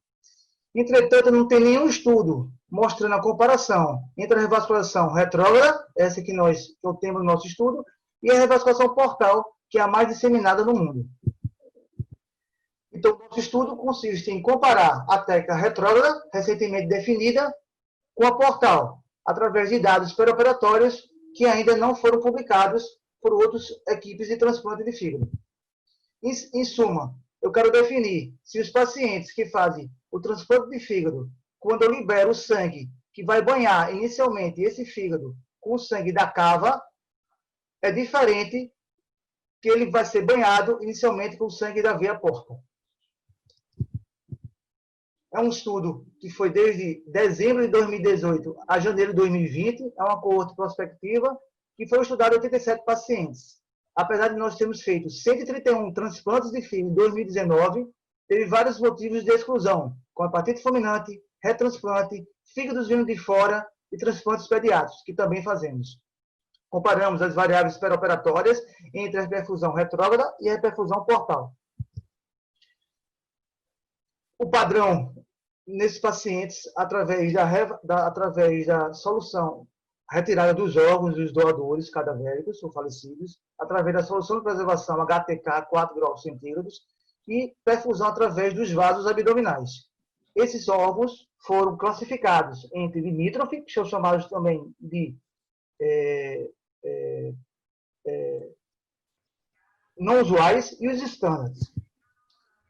Entretanto, não tem nenhum estudo mostrando a comparação entre a revascularização retrógrada, essa que nós temos no nosso estudo, e a revascularização portal, que é a mais disseminada no mundo. Então, o nosso estudo consiste em comparar a técnica retrógrada, recentemente definida, com a portal, através de dados perioperatórios que ainda não foram publicados por outras equipes de transplante de fígado. Em suma, eu quero definir se os pacientes que fazem o transplante de fígado, quando eu libero o sangue, que vai banhar inicialmente esse fígado com o sangue da cava, é diferente que ele vai ser banhado inicialmente com o sangue da veia porta. É um estudo que foi desde dezembro de 2018 a janeiro de 2020, é uma coorte prospectiva, que foi estudado 87 pacientes. Apesar de nós termos feito 131 transplantes de fígado em 2019, teve vários motivos de exclusão, como hepatite fulminante, retransplante, fígados vindo de fora e transplantes pediátricos, que também fazemos. Comparamos as variáveis perioperatórias entre a reperfusão retrógrada e a reperfusão portal. O padrão nesses pacientes, através da solução retirada dos órgãos dos doadores cadavéricos ou falecidos, através da solução de preservação HTK 4 graus centígrados e perfusão através dos vasos abdominais. Esses órgãos foram classificados entre limítrofe, que são chamados também de não usuais, e os estándares.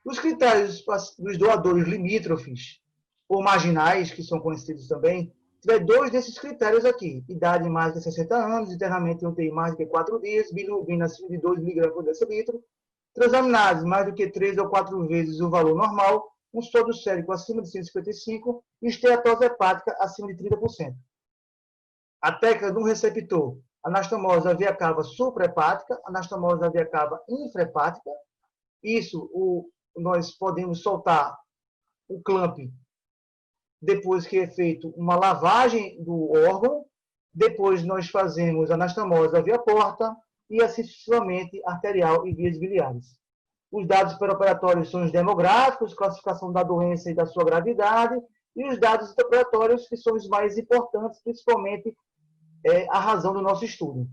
Os critérios dos doadores limítrofes ou marginais, que são conhecidos também, tiver dois desses critérios aqui: idade mais de 60 anos, internamento em UTI mais de 4 dias, bilirrubina acima de 2 mg por decilitro, transaminase mais do que 3 ou 4 vezes o valor normal, um sódio sérico acima de 155 e esteatose hepática acima de 30%. A técnica do receptor, anastomose da via cava suprahepática, anastomose da via cava infrahepática. Isso nós podemos soltar o clamp depois que é feito uma lavagem do órgão, depois nós fazemos anastomose da via porta e assim sucessivamente arterial e vias biliares. Os dados perioperatórios são os demográficos, classificação da doença e da sua gravidade, e os dados intraoperatórios, que são os mais importantes, principalmente a razão do nosso estudo.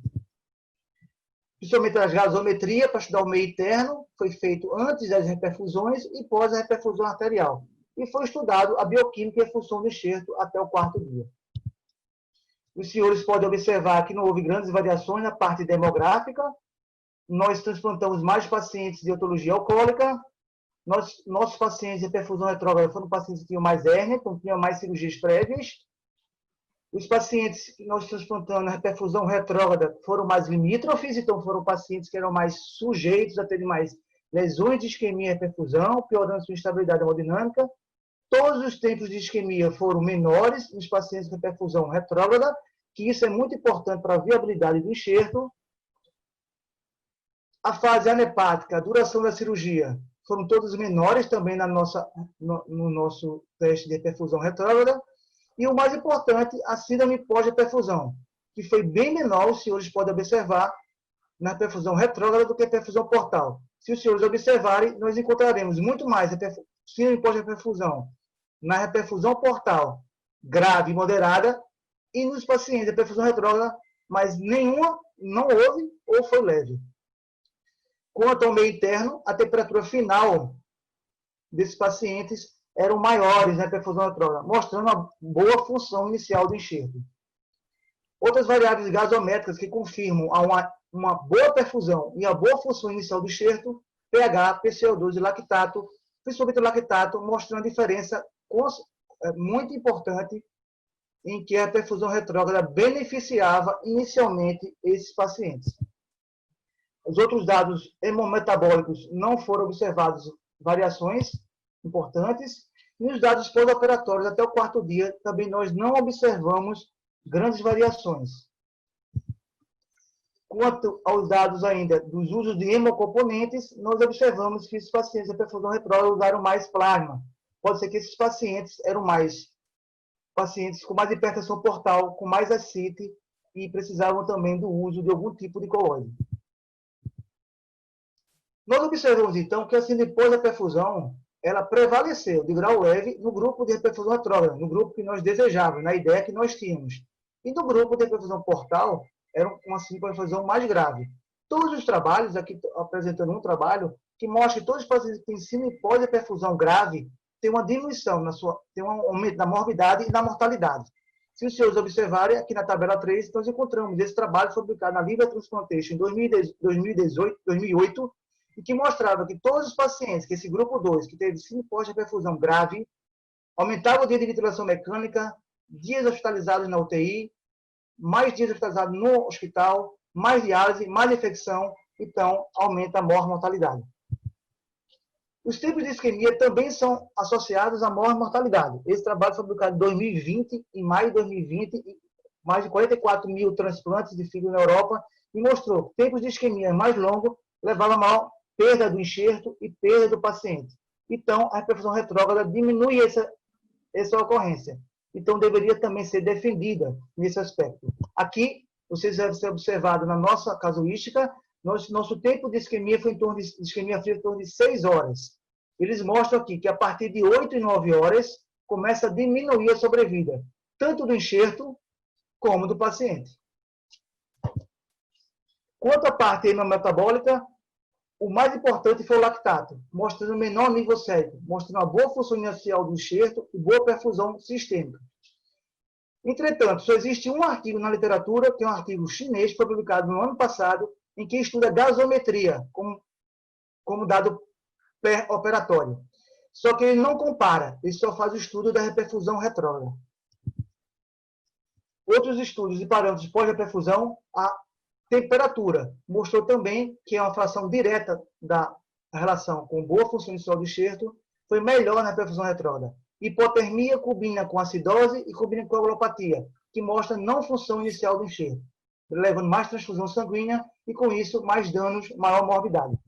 Principalmente a gasometria, para estudar o meio interno, foi feito antes das reperfusões e pós a reperfusão arterial. E foi estudado a bioquímica e a função do enxerto até o 4º dia. Os senhores podem observar que não houve grandes variações na parte demográfica. Nós transplantamos mais pacientes de etiologia alcoólica. Nossos pacientes de perfusão retrógrada foram pacientes que tinham mais hérnia, então tinham mais cirurgias prévias. Os pacientes que nós transplantamos na perfusão retrógrada foram mais limítrofes, então foram pacientes que eram mais sujeitos a terem mais lesões de isquemia e perfusão, piorando sua estabilidade hemodinâmica. Todos os tempos de isquemia foram menores nos pacientes com perfusão retrógrada, que isso é muito importante para a viabilidade do enxerto. A fase anepática, a duração da cirurgia, foram todos menores também no nosso teste de perfusão retrógrada. E o mais importante, a síndrome pós-perfusão, que foi bem menor, os senhores podem observar, na perfusão retrógrada do que a perfusão portal. Se os senhores observarem, nós encontraremos muito mais síndrome pós-perfusão na reperfusão portal grave e moderada e nos pacientes de perfusão retrógrada, mas nenhuma não houve ou foi leve. Quanto ao meio interno, a temperatura final desses pacientes eram maiores na perfusão retrógrada, mostrando uma boa função inicial do enxerto. Outras variáveis gasométricas que confirmam uma boa perfusão e a boa função inicial do enxerto, pH, PCO2 e lactato, principalmente o lactato, mostrando a diferença muito importante em que a perfusão retrógrada beneficiava inicialmente esses pacientes. Os outros dados hemometabólicos não foram observados variações importantes, e os dados pós-operatórios até o 4º dia também nós não observamos grandes variações. Quanto aos dados ainda dos usos de hemocomponentes, nós observamos que esses pacientes de perfusão retrógrada usaram mais plasma. Pode ser que esses pacientes eram mais pacientes com mais hipertensão portal, com mais ascite e precisavam também do uso de algum tipo de colóide. Nós observamos, então, que a síndrome pós-perfusão ela prevaleceu de grau leve no grupo de reperfusão retrógrada, no grupo que nós desejávamos, na ideia que nós tínhamos. E no grupo de reperfusão portal, era uma síndrome perfusão mais grave. Todos os trabalhos, aqui apresentando um trabalho, que mostra que todos os pacientes que têm síndrome pós-perfusão grave têm uma diminuição, tem um aumento da morbidade e da mortalidade. Se os senhores observarem, aqui na tabela 3, nós encontramos esse trabalho foi publicado na Liver Transplantation em 2008, e que mostrava que todos os pacientes, que esse grupo 2, que teve síndrome pós-perfusão grave, aumentava o dia de ventilação mecânica, dias hospitalizados na UTI, mais dias hospitalizados no hospital, mais diálise, mais infecção, então aumenta a mortalidade. Os tipos de isquemia também são associados a maior mortalidade. Esse trabalho foi publicado em 2020, em maio de 2020, e mais de 44 mil transplantes de fígado na Europa, e mostrou que tempos de isquemia mais longos levavam a maior perda do enxerto e perda do paciente. Então, a reperfusão retrógrada diminui essa ocorrência. Então, deveria também ser defendida nesse aspecto. Aqui, vocês devem ser observados na nossa casuística, nosso tempo de isquemia foi em torno de isquemia fria em torno de 6 horas. Eles mostram aqui que a partir de 8 e 9 horas começa a diminuir a sobrevida, tanto do enxerto como do paciente. Quanto à parte hemometabólica, o mais importante foi o lactato, mostrando menor nível sérico, mostrando uma boa função inicial do enxerto e boa perfusão sistêmica. Entretanto, só existe um artigo na literatura, que é um artigo chinês, que foi publicado no ano passado, em que estuda gasometria como dado pré-operatório. Só que ele não compara, ele só faz o estudo da reperfusão retrógrada. Outros estudos e parâmetros pós-reperfusão, a temperatura mostrou também que é uma fração direta da relação com boa função inicial do enxerto, foi melhor na reperfusão retrógrada. Hipotermia combina com acidose e combina com coagulopatia, que mostra não função inicial do enxerto, levando mais transfusão sanguínea e, com isso, mais danos, maior morbidade.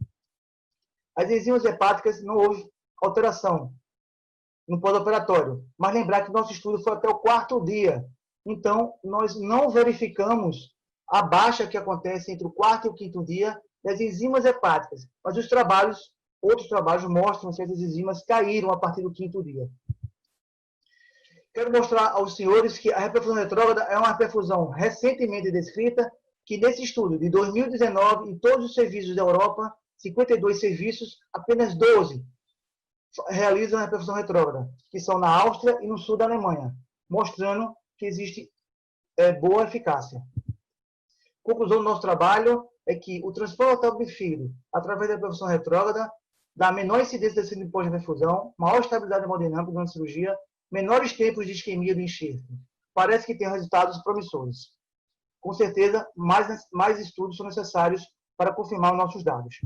As enzimas hepáticas não houve alteração no pós-operatório, mas lembrar que nosso estudo foi até o 4º dia. Então, nós não verificamos a baixa que acontece entre o 4º e o 5º dia das enzimas hepáticas, mas outros trabalhos mostram que essas enzimas caíram a partir do 5º dia. Quero mostrar aos senhores que a reperfusão retrógrada é uma reperfusão recentemente descrita, que nesse estudo de 2019, em todos os serviços da Europa, 52 serviços, apenas 12 realizam a reperfusão retrógrada, que são na Áustria e no sul da Alemanha, mostrando que existe boa eficácia. Conclusão do nosso trabalho é que o transplante autólogo de fígado, através da reperfusão retrógrada, dá menor incidência da síndrome pós-perfusão, maior estabilidade hemodinâmica durante a cirurgia, menores tempos de isquemia do enxerto. Parece que tem resultados promissores. Com certeza, mais estudos são necessários para confirmar os nossos dados.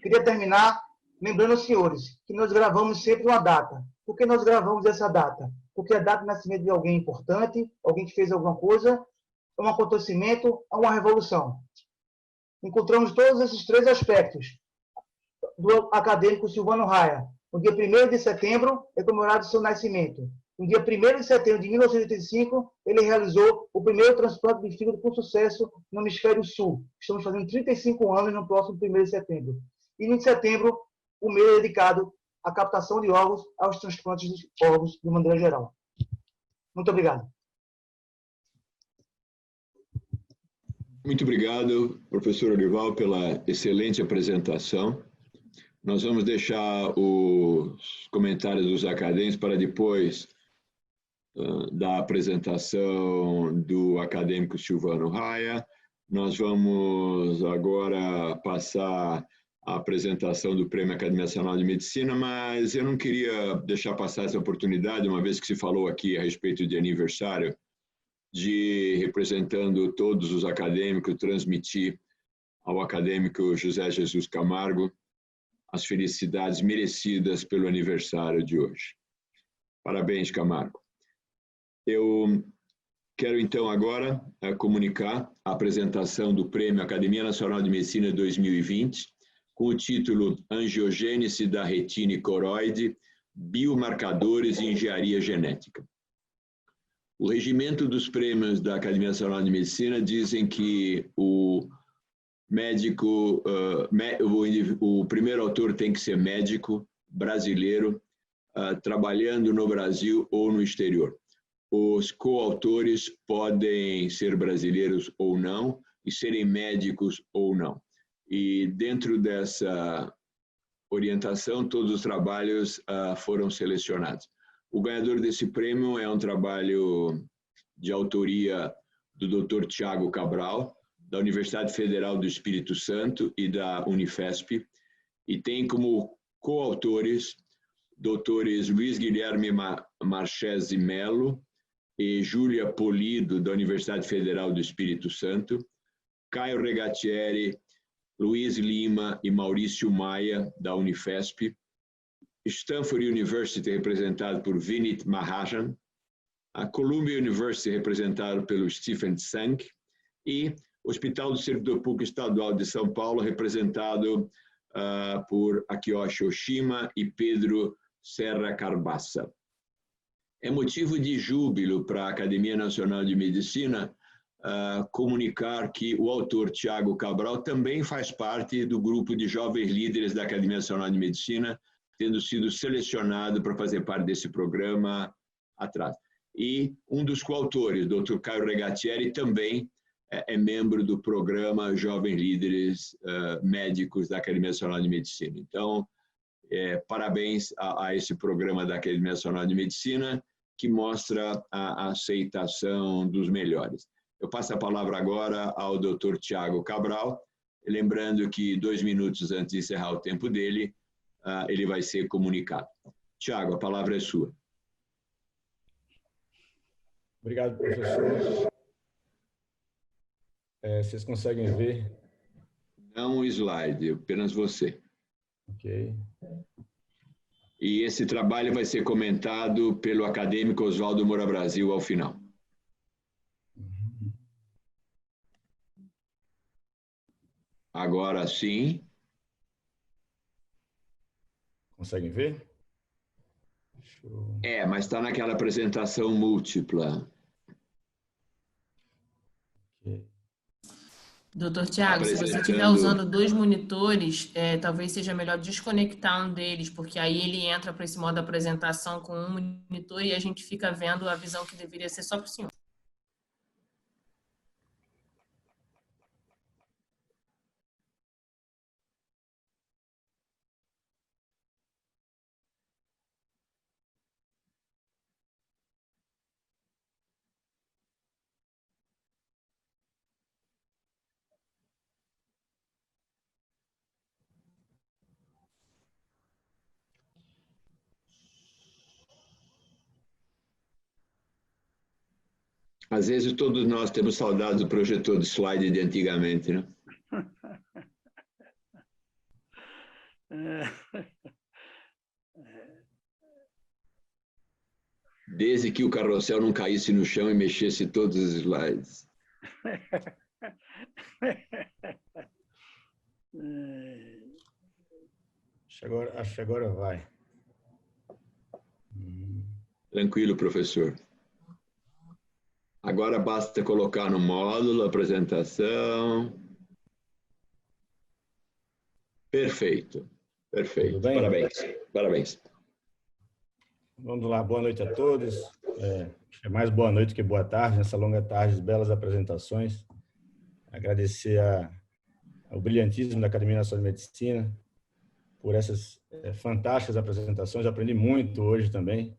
Queria terminar lembrando aos senhores que nós gravamos sempre uma data. Por que nós gravamos essa data? Porque a data de nascimento de alguém importante, alguém que fez alguma coisa, um acontecimento, uma revolução. Encontramos todos esses 3 aspectos do acadêmico Silvano Raia. No dia 1º de setembro é comemorado seu nascimento. No dia 1º de setembro de 1985, ele realizou o primeiro transplante de fígado com sucesso no hemisfério sul. Estamos fazendo 35 anos no próximo 1º de setembro. E em setembro, o mês é dedicado à captação de órgãos, aos transplantes de órgãos de maneira geral. Muito obrigado. Muito obrigado, professor Olival, pela excelente apresentação. Nós vamos deixar os comentários dos acadêmicos para depois da apresentação do acadêmico Silvano Raia. Nós vamos agora passar a apresentação do Prêmio Academia Nacional de Medicina, mas eu não queria deixar passar essa oportunidade, uma vez que se falou aqui a respeito de aniversário, de, representando todos os acadêmicos, transmitir ao acadêmico José Jesus Camargo as felicidades merecidas pelo aniversário de hoje. Parabéns, Camargo. Eu quero, então, agora comunicar a apresentação do Prêmio Academia Nacional de Medicina 2020, com o título Angiogênese da retina e coroide, biomarcadores e engenharia genética. O regimento dos prêmios da Academia Nacional de Medicina dizem que o médico, o primeiro autor tem que ser médico brasileiro, trabalhando no Brasil ou no exterior. Os coautores podem ser brasileiros ou não, e serem médicos ou não. E dentro dessa orientação, todos os trabalhos foram selecionados. O ganhador desse prêmio é um trabalho de autoria do Dr. Tiago Cabral, da Universidade Federal do Espírito Santo e da Unifesp, e tem como coautores doutores Luiz Guilherme Marchesi Melo e Júlia Polido, da Universidade Federal do Espírito Santo, Caio Regatieri Luiz Lima e Maurício Maia, da Unifesp, Stanford University, representado por Vinit Mahajan, a Columbia University, representado pelo Stephen Tsang, e o Hospital do Servidor Público Estadual de São Paulo, representado por Akiyoshi Oshima e Pedro Serra Carbaça. É motivo de júbilo para a Academia Nacional de Medicina comunicar que o autor Tiago Cabral também faz parte do grupo de jovens líderes da Academia Nacional de Medicina, tendo sido selecionado para fazer parte desse programa atrás. E um dos coautores, Dr. Caio Regatieri, também é membro do programa Jovens Líderes Médicos da Academia Nacional de Medicina. Então, parabéns a esse programa da Academia Nacional de Medicina, que mostra a aceitação dos melhores. Eu passo a palavra agora ao Dr. Tiago Cabral, lembrando que 2 minutos antes de encerrar o tempo dele, ele vai ser comunicado. Tiago, a palavra é sua. Obrigado, professor. Vocês conseguem ver? Não o slide, apenas você. Ok. E esse trabalho vai ser comentado pelo acadêmico Oswaldo Moura Brasil ao final. Agora sim. Conseguem ver? Mas está naquela apresentação múltipla. Okay. Doutor Tiago, se você estiver usando 2 monitores, talvez seja melhor desconectar um deles, porque aí ele entra para esse modo apresentação com um monitor e a gente fica vendo a visão que deveria ser só para o senhor. Às vezes todos nós temos saudades do projetor de slide de antigamente, né? Desde que o carrossel não caísse no chão e mexesse todos os slides. Acho que agora vai. Tranquilo, professor. Agora basta colocar no módulo a apresentação. Perfeito, perfeito. Parabéns, parabéns. Vamos lá, boa noite a todos. É mais boa noite que boa tarde, nessa longa tarde, belas apresentações. Agradecer ao brilhantismo da Academia Nacional de Medicina por essas fantásticas apresentações. Eu aprendi muito hoje também.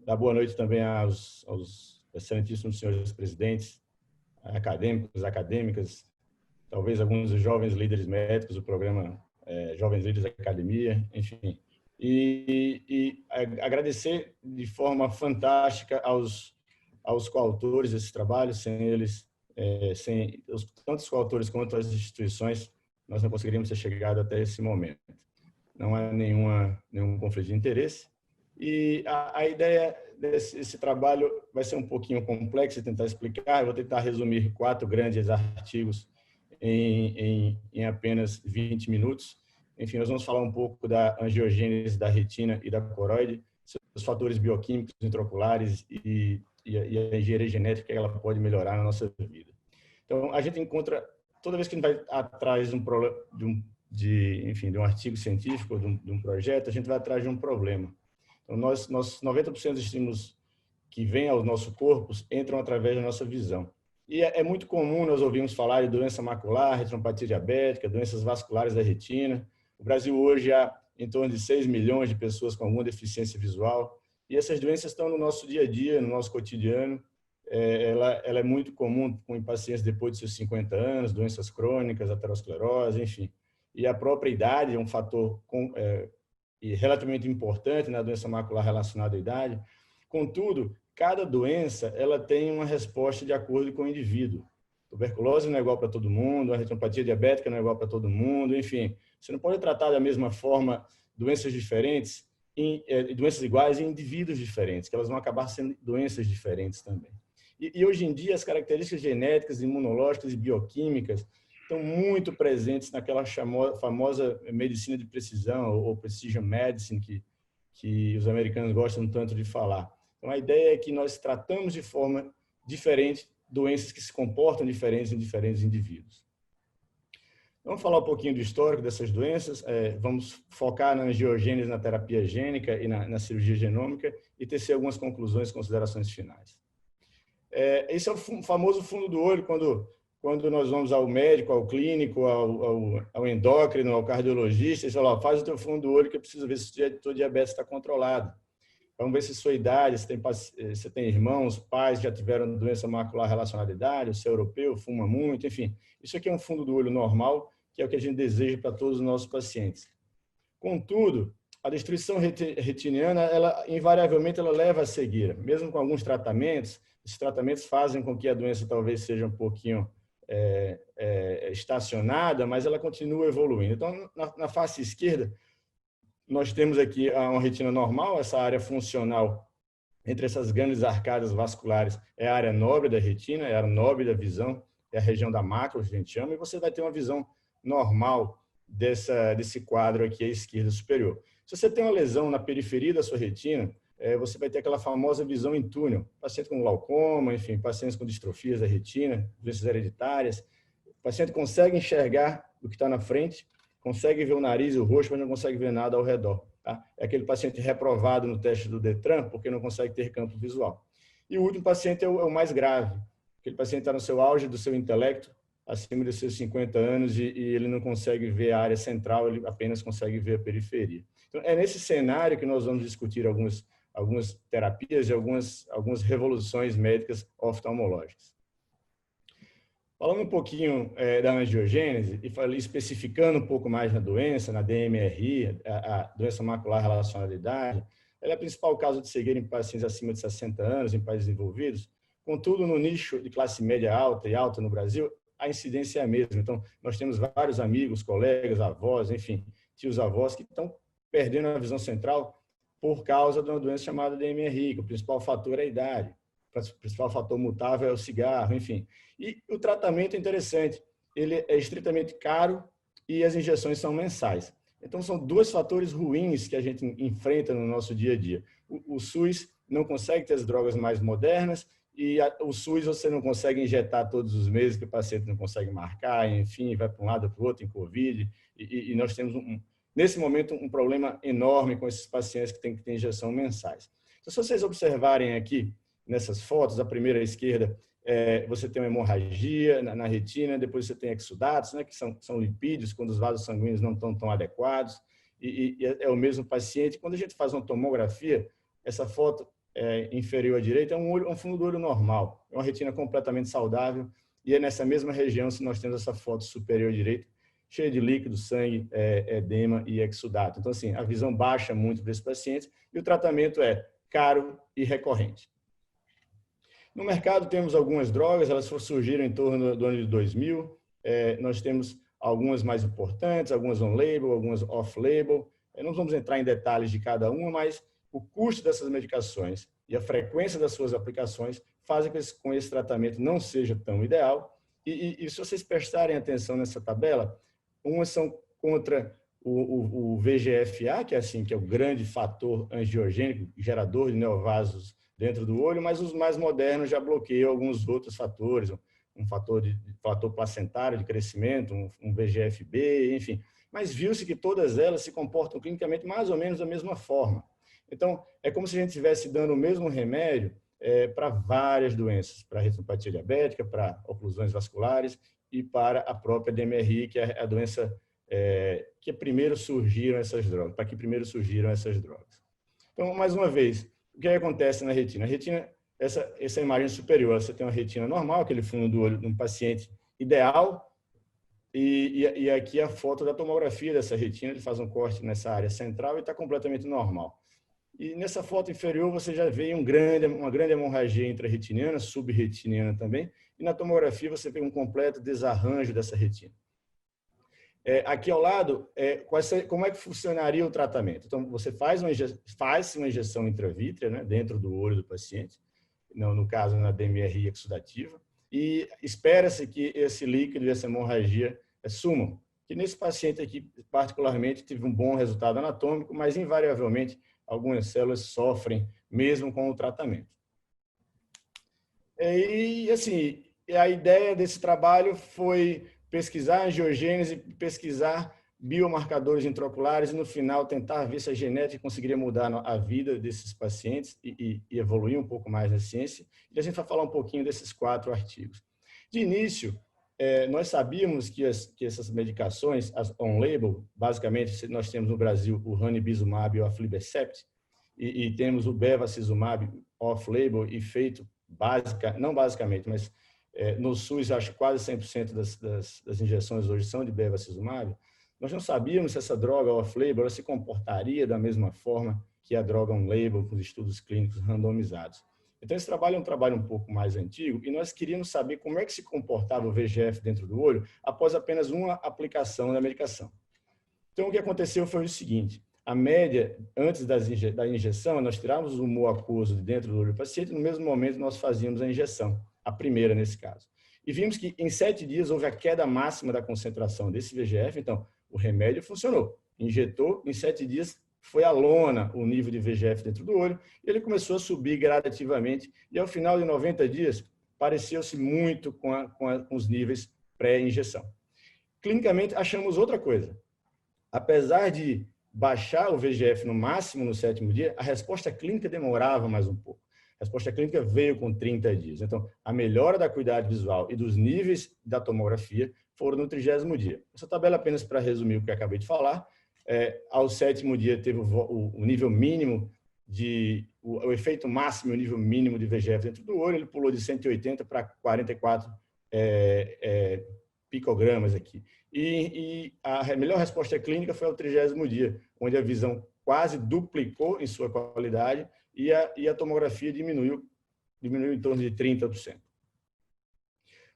Dar boa noite também aos excelentíssimos senhores presidentes, acadêmicos, acadêmicas, talvez alguns dos jovens líderes médicos do programa Jovens Líderes da Academia, enfim. E agradecer de forma fantástica aos coautores desse trabalho. Sem eles, sem tanto os coautores quanto as instituições, nós não conseguiríamos ter chegado até esse momento. Não há nenhum conflito de interesse. E a ideia desse trabalho vai ser um pouquinho complexo de tentar explicar. Eu vou tentar resumir 4 grandes artigos em apenas 20 minutos. Enfim, nós vamos falar um pouco da angiogênese da retina e da coroide, seus fatores bioquímicos intraoculares e a engenharia genética que ela pode melhorar na nossa vida. Então, a gente encontra, toda vez que a gente vai atrás de um artigo científico, de um projeto, a gente vai atrás de um problema. Então, 90% dos estímulos que vêm ao nosso corpo entram através da nossa visão. E é muito comum nós ouvirmos falar de doença macular, retinopatia diabética, doenças vasculares da retina. O Brasil hoje há em torno de 6 milhões de pessoas com alguma deficiência visual. E essas doenças estão no nosso dia a dia, no nosso cotidiano. Ela é muito comum em pacientes depois de seus 50 anos, doenças crônicas, aterosclerose, enfim. E a própria idade é um fator relativamente importante na doença macular relacionada à idade. Contudo, cada doença ela tem uma resposta de acordo com o indivíduo. tuberculose não é igual para todo mundo, a retinopatia diabética não é igual para todo mundo, enfim. Você não pode tratar da mesma forma doenças diferentes, doenças iguais em indivíduos diferentes, que elas vão acabar sendo doenças diferentes também. E hoje em dia, as características genéticas, imunológicas e bioquímicas estão muito presentes naquela famosa medicina de precisão, ou precision medicine, que os americanos gostam tanto de falar. Então, a ideia é que nós tratamos de forma diferente doenças que se comportam diferentes em diferentes indivíduos. Vamos falar um pouquinho do histórico dessas doenças, vamos focar na angiogênese, na terapia gênica e na cirurgia genômica e tecer algumas conclusões e considerações finais. Esse é o famoso fundo do olho, quando nós vamos ao médico, ao clínico, ao endócrino, ao cardiologista, e fala, faz o teu fundo do olho que eu preciso ver se o teu diabetes está controlado. Vamos ver se sua idade, se tem irmãos, pais que já tiveram doença macular relacionada à idade, se é europeu, fuma muito, enfim. Isso aqui é um fundo do olho normal, que é o que a gente deseja para todos os nossos pacientes. Contudo, a destruição retiniana, invariavelmente, ela leva à cegueira. Mesmo com alguns tratamentos, esses tratamentos fazem com que a doença talvez seja um pouquinho estacionada, mas ela continua evoluindo. Então, na face esquerda, nós temos aqui uma retina normal, essa área funcional entre essas grandes arcadas vasculares é a área nobre da retina, é a área nobre da visão, é a região da mácula, que a gente chama, e você vai ter uma visão normal desse quadro aqui à esquerda superior. Se você tem uma lesão na periferia da sua retina, você vai ter aquela famosa visão em túnel. Paciente com glaucoma, enfim, pacientes com distrofias da retina, doenças hereditárias. O paciente consegue enxergar o que está na frente, consegue ver o nariz e o rosto, mas não consegue ver nada ao redor. Tá? É aquele paciente reprovado no teste do Detran, porque não consegue ter campo visual. E o último paciente é o mais grave. Aquele paciente está no seu auge do seu intelecto, acima dos seus 50 anos, e ele não consegue ver a área central, ele apenas consegue ver a periferia. Então, é nesse cenário que nós vamos discutir algumas terapias e algumas revoluções médicas oftalmológicas. Falando um pouquinho da angiogênese e especificando um pouco mais na doença, na DMRI, a doença macular relacionada à idade, ela é a principal causa de cegueira em pacientes acima de 60 anos, em países desenvolvidos. Contudo, no nicho de classe média alta e alta no Brasil, a incidência é a mesma. Então, nós temos vários amigos, colegas, avós, enfim, tios-avós que estão perdendo a visão central por causa de uma doença chamada DMRI, que o principal fator é a idade. O principal fator mutável é o cigarro, enfim. E o tratamento é interessante. Ele é estritamente caro e as injeções são mensais. Então, são dois fatores ruins que a gente enfrenta no nosso dia a dia. O SUS não consegue ter as drogas mais modernas e o SUS você não consegue injetar todos os meses, que o paciente não consegue marcar, enfim, vai para um lado para o outro em Covid. E nós temos, nesse momento, um problema enorme com esses pacientes que têm que ter injeção mensais. Então, se vocês observarem aqui, nessas fotos, a primeira à esquerda, você tem uma hemorragia na retina, depois você tem exudatos, né, que são lipídios, quando os vasos sanguíneos não estão tão adequados, e é o mesmo paciente. Quando a gente faz uma tomografia, essa foto inferior à direita é um fundo do olho normal, é uma retina completamente saudável, e é nessa mesma região se nós temos essa foto superior à direita, cheia de líquido, sangue, edema e exudato. Então, assim, a visão baixa muito para esse paciente, e o tratamento é caro e recorrente. No mercado temos algumas drogas, elas surgiram em torno do ano de 2000. Nós temos algumas mais importantes, algumas on-label, algumas off-label. Não vamos entrar em detalhes de cada uma, mas o custo dessas medicações e a frequência das suas aplicações fazem com que esse tratamento não seja tão ideal. E se vocês prestarem atenção nessa tabela, umas são contra o VEGF-A, que é o grande fator angiogênico, gerador de neovasos dentro do olho, mas os mais modernos já bloqueiam alguns outros fatores, um fator placentário de crescimento, um VEGF-B, enfim. Mas viu-se que todas elas se comportam clinicamente mais ou menos da mesma forma. Então, é como se a gente estivesse dando o mesmo remédio para várias doenças, para a retinopatia diabética, para oclusões vasculares e para a própria DMRI, que é a doença que primeiro surgiram essas drogas, para que primeiro surgiram essas drogas. Então, mais uma vez, o que acontece na retina? A retina, essa imagem superior, você tem uma retina normal, aquele fundo do olho de um paciente ideal, e aqui a foto da tomografia dessa retina, ele faz um corte nessa área central e está completamente normal. E nessa foto inferior você já vê uma grande hemorragia intrarretiniana, subretiniana também, e na tomografia você vê um completo desarranjo dessa retina. Aqui ao lado, como é que funcionaria o tratamento? Então, você faz uma injeção intravítrea, né, dentro do olho do paciente, no caso na DMRI exudativa, e espera-se que esse líquido e essa hemorragia sumam. Que nesse paciente aqui, particularmente, teve um bom resultado anatômico, mas invariavelmente algumas células sofrem mesmo com o tratamento. E assim, a ideia desse trabalho foi pesquisar a angiogênese, pesquisar biomarcadores intraoculares e, no final, tentar ver se a genética conseguiria mudar a vida desses pacientes e evoluir um pouco mais na ciência. E a gente vai falar um pouquinho desses 4 artigos. De início, nós sabíamos que essas medicações, as on-label, basicamente, nós temos no Brasil o ranibizumab e o aflibercept, e temos o bevacizumab off-label e feito, não basicamente, mas no SUS, acho que quase 100% das injeções hoje são de bevacizumab. Nós não sabíamos se essa droga off-label se comportaria da mesma forma que a droga on-label, com os estudos clínicos randomizados. Então, esse trabalho é um trabalho um pouco mais antigo e nós queríamos saber como é que se comportava o VEGF dentro do olho após apenas uma aplicação da medicação. Então, o que aconteceu foi o seguinte: a média, antes da injeção, nós tirávamos o humor aquoso de dentro do olho do paciente, no mesmo momento nós fazíamos a injeção, a primeira nesse caso. E vimos que em 7 dias houve a queda máxima da concentração desse VEGF, então o remédio funcionou. Injetou, em 7 dias foi à lona o nível de VEGF dentro do olho, e ele começou a subir gradativamente, e ao final de 90 dias, pareceu-se muito com os níveis pré-injeção. Clinicamente, achamos outra coisa. Apesar de baixar o VEGF no máximo no 7º dia, a resposta clínica demorava mais um pouco. A resposta clínica veio com 30 dias. Então, a melhora da acuidade visual e dos níveis da tomografia foram no 30º dia. Essa tabela apenas para resumir o que eu acabei de falar. Ao 7º dia teve o nível mínimo o efeito máximo e o nível mínimo de VEGF dentro do olho. Ele pulou de 180 para 44 picogramas aqui. E a melhor resposta clínica foi ao 30º dia, onde a visão quase duplicou em sua qualidade e a tomografia diminuiu em torno de 30%.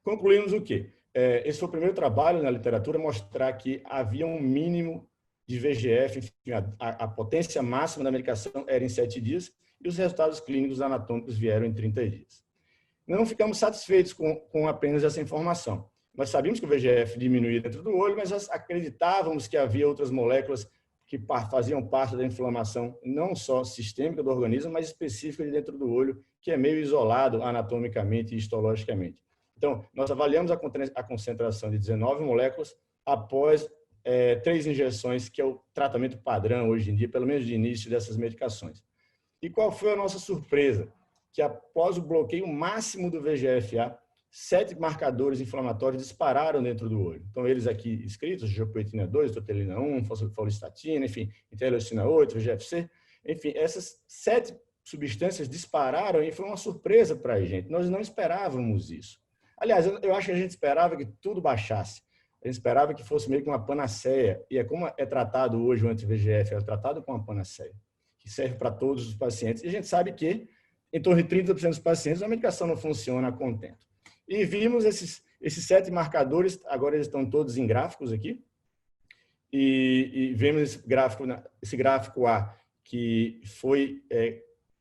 Concluímos o quê? Esse foi o primeiro trabalho na literatura a mostrar que havia um mínimo de VEGF, enfim, a potência máxima da medicação era em 7 dias e os resultados clínicos anatômicos vieram em 30 dias. Não ficamos satisfeitos com apenas essa informação. Nós sabíamos que o VEGF diminuía dentro do olho, mas nós acreditávamos que havia outras moléculas que faziam parte da inflamação, não só sistêmica do organismo, mas específica de dentro do olho, que é meio isolado anatomicamente e histologicamente. Então, nós avaliamos a concentração de 19 moléculas após 3 injeções, que é o tratamento padrão hoje em dia, pelo menos de início dessas medicações. E qual foi a nossa surpresa? Que após o bloqueio máximo do VEGF-A, 7 marcadores inflamatórios dispararam dentro do olho. Então, eles aqui escritos, angiopoetina 2, totelina 1, fosfolistatina, enfim, interleucina 8, VEGF-C, enfim, essas 7 substâncias dispararam e foi uma surpresa para a gente. Nós não esperávamos isso. Aliás, eu acho que a gente esperava que tudo baixasse. A gente esperava que fosse meio que uma panaceia. E como é tratado hoje o anti-VEGF, é tratado com uma panaceia, que serve para todos os pacientes. E a gente sabe que, em torno de 30% dos pacientes, a medicação não funciona a contento. E vimos esses 7 marcadores, agora eles estão todos em gráficos aqui. E vemos esse gráfico A, que foi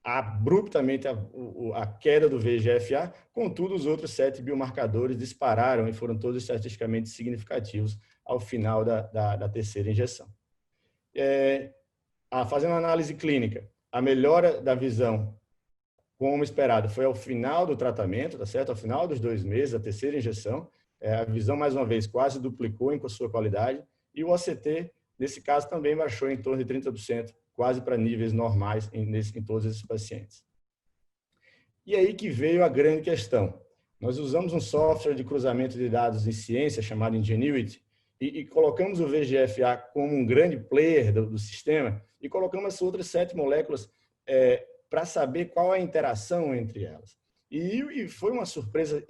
abruptamente a queda do VEGF-A, contudo, os outros 7 biomarcadores dispararam e foram todos estatisticamente significativos ao final da terceira injeção. Fazendo uma análise clínica, a melhora da visão, como esperado, foi ao final do tratamento, tá certo? Ao final dos 2 meses, a terceira injeção, a visão, mais uma vez, quase duplicou em sua qualidade, e o OCT, nesse caso, também baixou em torno de 30%, quase para níveis normais em todos esses pacientes. E aí que veio a grande questão. Nós usamos um software de cruzamento de dados em ciência, chamado Ingenuity, e colocamos o VEGF-A como um grande player do sistema, e colocamos essas outras 7 moléculas para saber qual a interação entre elas. E foi uma surpresa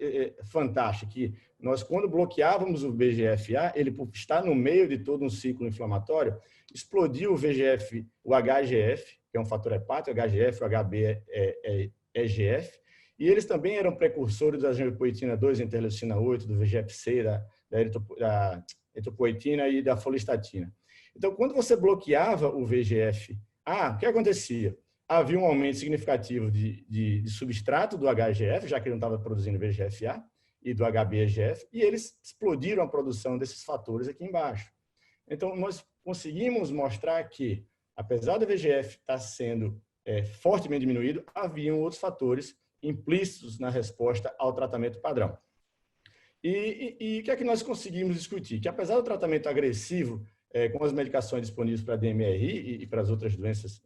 fantástica, que nós, quando bloqueávamos o VEGF-A, ele, por estar no meio de todo um ciclo inflamatório, explodiu o VEGF, o HGF, que é um fator hepático, HGF, o HbEGF, e eles também eram precursores da angiopoetina 2, interleucina 8, do VEGF-C, da eritropoetina e da folistatina. Então, quando você bloqueava o VEGF-A, o que acontecia? Havia um aumento significativo de substrato do HGF, já que ele não estava produzindo VEGF-A, e do HbEGF, e eles explodiram a produção desses fatores aqui embaixo. Então, nós conseguimos mostrar que, apesar do VEGF estar sendo fortemente diminuído, haviam outros fatores implícitos na resposta ao tratamento padrão. E o que é que nós conseguimos discutir? Que, apesar do tratamento agressivo com as medicações disponíveis para DMRI e para as outras doenças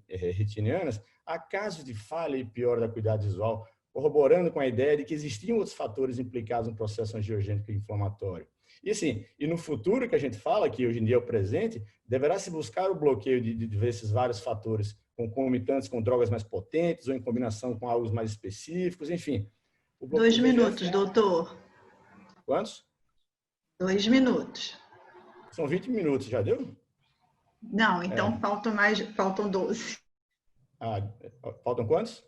retinianas, há casos de falha e piora da acuidade visual, corroborando com a ideia de que existiam outros fatores implicados no processo angiogênico e inflamatório. E assim, e no futuro que a gente fala, que hoje em dia é o presente, deverá se buscar o bloqueio de esses vários fatores concomitantes com drogas mais potentes ou em combinação com algo mais específicos, enfim. 2 minutos, doutor. Quantos? 2 minutos. São 20 minutos, já deu? Não, então faltam 12. Faltam quantos?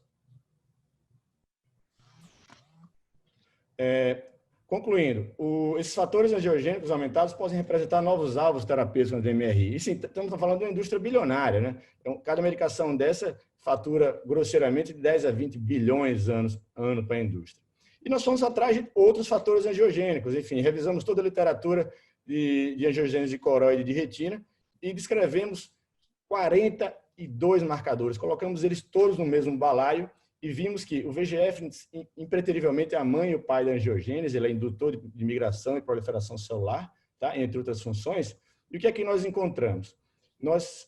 Concluindo, esses fatores angiogênicos aumentados podem representar novos alvos terapêuticos no DMRI. E sim, estamos falando de uma indústria bilionária, né? Então, cada medicação dessa fatura grosseiramente de 10 a 20 bilhões ano para a indústria. E nós fomos atrás de outros fatores angiogênicos. Enfim, revisamos toda a literatura de angiogênese de coroide e de retina e descrevemos 42 marcadores. Colocamos eles todos no mesmo balaio e vimos que o VEGF, impreterivelmente, é a mãe e o pai da angiogênese, ele é indutor de migração e proliferação celular, tá? Entre outras funções. E o que é que nós encontramos? Nós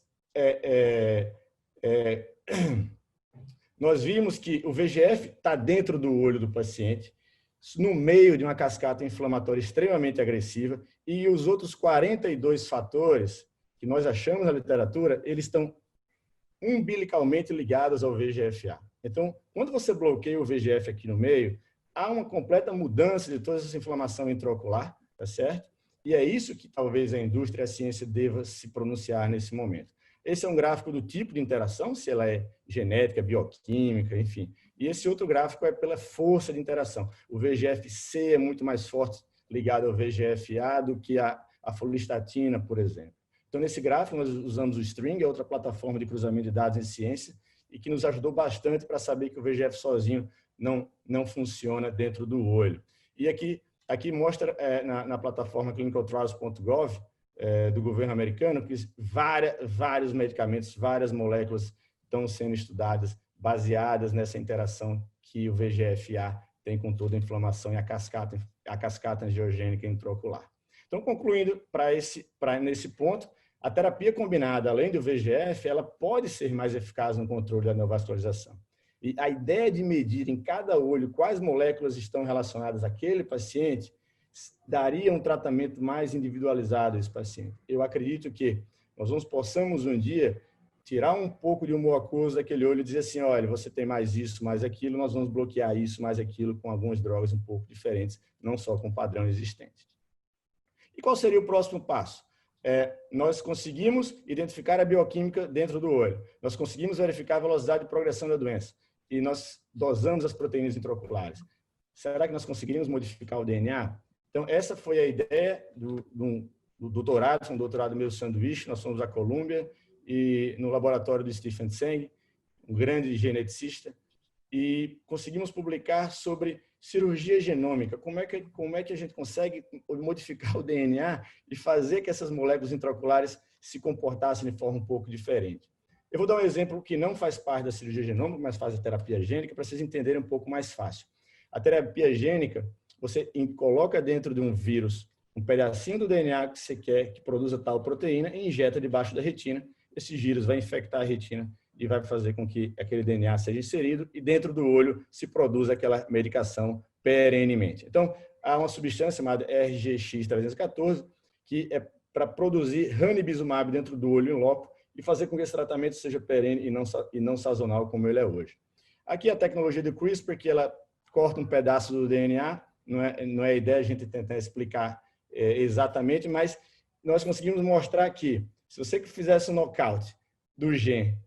vimos que o VEGF está dentro do olho do paciente, no meio de uma cascata inflamatória extremamente agressiva, e os outros 42 fatores que nós achamos na literatura, eles estão umbilicalmente ligados ao VEGF-A. Então, quando você bloqueia o VEGF aqui no meio, há uma completa mudança de toda essa inflamação intraocular, tá certo? E é isso que talvez a indústria e a ciência deva se pronunciar nesse momento. Esse é um gráfico do tipo de interação, se ela é genética, bioquímica, enfim. E esse outro gráfico é pela força de interação. O VEGF-C é muito mais forte ligado ao VEGF-A do que a folistatina, por exemplo. Então, nesse gráfico, nós usamos o String, é outra plataforma de cruzamento de dados em ciência, e que nos ajudou bastante para saber que o VEGF sozinho não funciona dentro do olho. E aqui mostra na plataforma clinicaltrials.gov do governo americano que vários medicamentos, várias moléculas estão sendo estudadas baseadas nessa interação que o VEGF-A tem com toda a inflamação e a cascata angiogênica intraocular. Então, concluindo nesse ponto, a terapia combinada, além do VEGF, ela pode ser mais eficaz no controle da neovascularização. E a ideia de medir em cada olho quais moléculas estão relacionadas àquele paciente daria um tratamento mais individualizado a esse paciente. Eu acredito que nós possamos um dia tirar um pouco de humor aquoso daquele olho e dizer assim, olha, você tem mais isso, mais aquilo, nós vamos bloquear isso, mais aquilo com algumas drogas um pouco diferentes, não só com o padrão existente. E qual seria o próximo passo? Nós conseguimos identificar a bioquímica dentro do olho. Nós conseguimos verificar a velocidade de progressão da doença. E nós dosamos as proteínas intraoculares. Será que nós conseguiríamos modificar o DNA? Então, essa foi a ideia do doutorado, um doutorado meu sanduíche. Nós fomos à Colômbia e no laboratório do Stephen Tseng, um grande geneticista, e conseguimos publicar sobre cirurgia genômica, como é que a gente consegue modificar o DNA e fazer que essas moléculas intraoculares se comportassem de forma um pouco diferente. Eu vou dar um exemplo que não faz parte da cirurgia genômica, mas faz a terapia gênica, para vocês entenderem um pouco mais fácil. A terapia gênica, você coloca dentro de um vírus um pedacinho do DNA que você quer que produza tal proteína e injeta debaixo da retina. Esse vírus vai infectar a retina e vai fazer com que aquele DNA seja inserido e dentro do olho se produza aquela medicação perenemente. Então, há uma substância chamada RGX-314 que é para produzir ranibizumab dentro do olho em loco e fazer com que esse tratamento seja perene e não sazonal como ele é hoje. Aqui a tecnologia do CRISPR, que ela corta um pedaço do DNA, não é a ideia a gente tentar explicar exatamente, mas nós conseguimos mostrar que se você fizesse um knockout do gene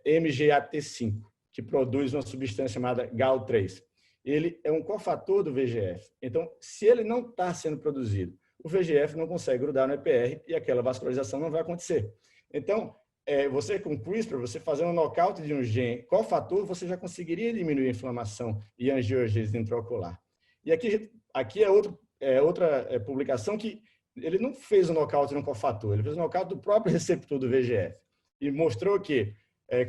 MGAT5, que produz uma substância chamada GAL3. Ele é um cofator do VEGF. Então, se ele não está sendo produzido, o VEGF não consegue grudar no EPR e aquela vascularização não vai acontecer. Então, você com CRISPR, você fazendo um knockout de um gene cofator, você já conseguiria diminuir a inflamação e a angiogênese intraocular. E aqui é outra publicação que ele não fez um knockout no cofator, ele fez um knockout do próprio receptor do VEGF e mostrou que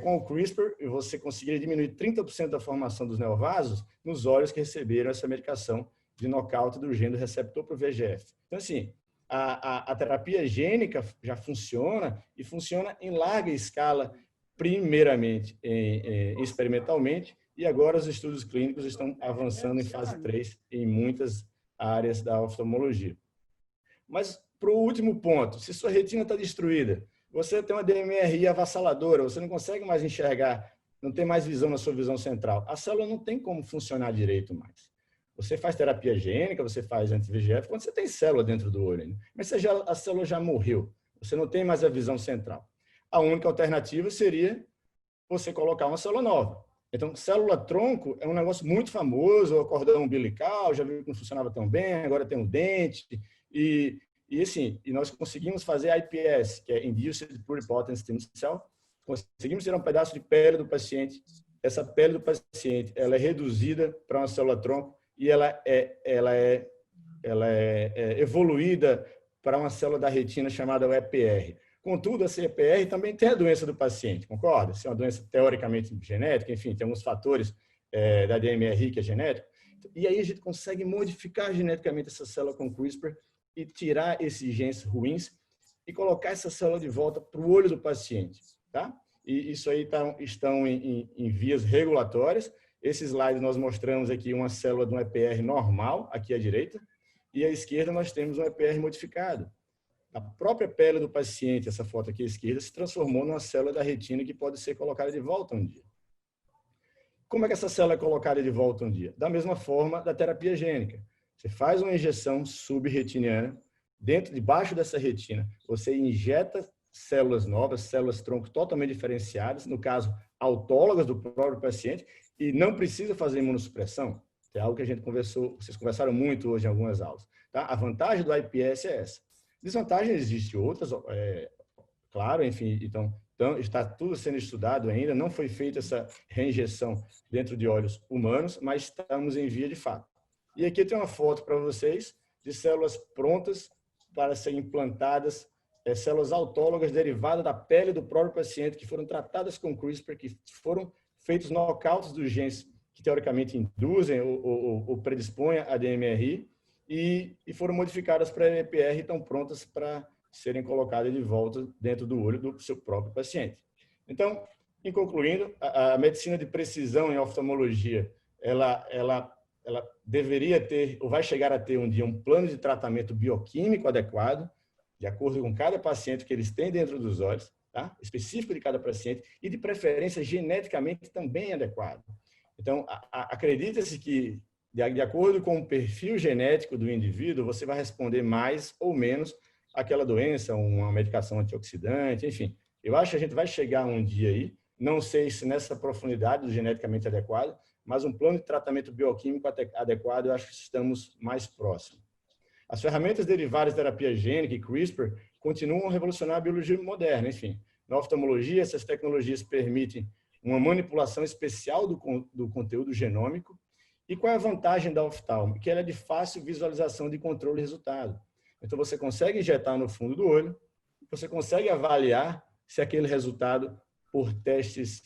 com o CRISPR você conseguiria diminuir 30% da formação dos neovasos nos olhos que receberam essa medicação de knockout do gene do receptor para o VEGF. Então, assim, a terapia gênica já funciona e funciona em larga escala, primeiramente experimentalmente, e agora os estudos clínicos estão avançando em fase 3 em muitas áreas da oftalmologia. Mas, para o último ponto, se sua retina está destruída, você tem uma DMRI avassaladora, você não consegue mais enxergar, não tem mais visão na sua visão central, a célula não tem como funcionar direito mais. Você faz terapia gênica, você faz anti-VEGF, quando você tem célula dentro do olho, né? Mas a célula já morreu, você não tem mais a visão central. A única alternativa seria você colocar uma célula nova. Então, célula-tronco é um negócio muito famoso, o cordão umbilical, já viu que não funcionava tão bem, agora tem um dente, e nós conseguimos fazer IPS, que é Induced Pluripotent Stem Cell, conseguimos tirar um pedaço de pele do paciente, essa pele do paciente ela é reduzida para uma célula-tronco e ela é evoluída para uma célula da retina chamada EPR. Contudo, essa EPR também tem a doença do paciente, concorda? Essa é uma doença teoricamente genética, enfim, tem alguns fatores da DMRI que é genético. E aí a gente consegue modificar geneticamente essa célula com CRISPR e tirar esses genes ruins e colocar essa célula de volta para o olho do paciente, tá? E isso aí estão em vias regulatórias. Esse slide nós mostramos aqui uma célula de um EPR normal, aqui à direita, e à esquerda nós temos um EPR modificado. A própria pele do paciente, essa foto aqui à esquerda, se transformou numa célula da retina que pode ser colocada de volta um dia. Como é que essa célula é colocada de volta um dia? Da mesma forma da terapia gênica. Você faz uma injeção subretiniana, debaixo dessa retina, você injeta células novas, células-tronco totalmente diferenciadas, no caso, autólogas do próprio paciente, e não precisa fazer imunossupressão. É algo que a gente conversou, vocês conversaram muito hoje em algumas aulas. Tá? A vantagem do IPS é essa. Desvantagens existem outras, claro, enfim, então está tudo sendo estudado ainda, não foi feita essa reinjeção dentro de olhos humanos, mas estamos em via de fato. E aqui tem uma foto para vocês de células prontas para serem implantadas, células autólogas derivadas da pele do próprio paciente, que foram tratadas com CRISPR, que foram feitos knockouts dos genes que teoricamente induzem ou predispõem a DMRI e foram modificadas para EPR e estão prontas para serem colocadas de volta dentro do olho do seu próprio paciente. Então, em concluindo, a medicina de precisão em oftalmologia, ela deveria ter, ou vai chegar a ter um dia, um plano de tratamento bioquímico adequado, de acordo com cada paciente que eles têm dentro dos olhos, tá? Específico de cada paciente, e de preferência geneticamente também adequado. Então, acredita-se que, de acordo com o perfil genético do indivíduo, você vai responder mais ou menos àquela doença, uma medicação antioxidante, enfim. Eu acho que a gente vai chegar um dia aí, não sei se nessa profundidade do geneticamente adequado, mas um plano de tratamento bioquímico adequado, eu acho que estamos mais próximos. As ferramentas derivadas de terapia gênica e CRISPR continuam a revolucionar a biologia moderna, enfim. Na oftalmologia, essas tecnologias permitem uma manipulação especial do conteúdo genômico. E qual é a vantagem da oftalmo? Que ela é de fácil visualização de controle e resultado. Então, você consegue injetar no fundo do olho, você consegue avaliar se aquele resultado, por testes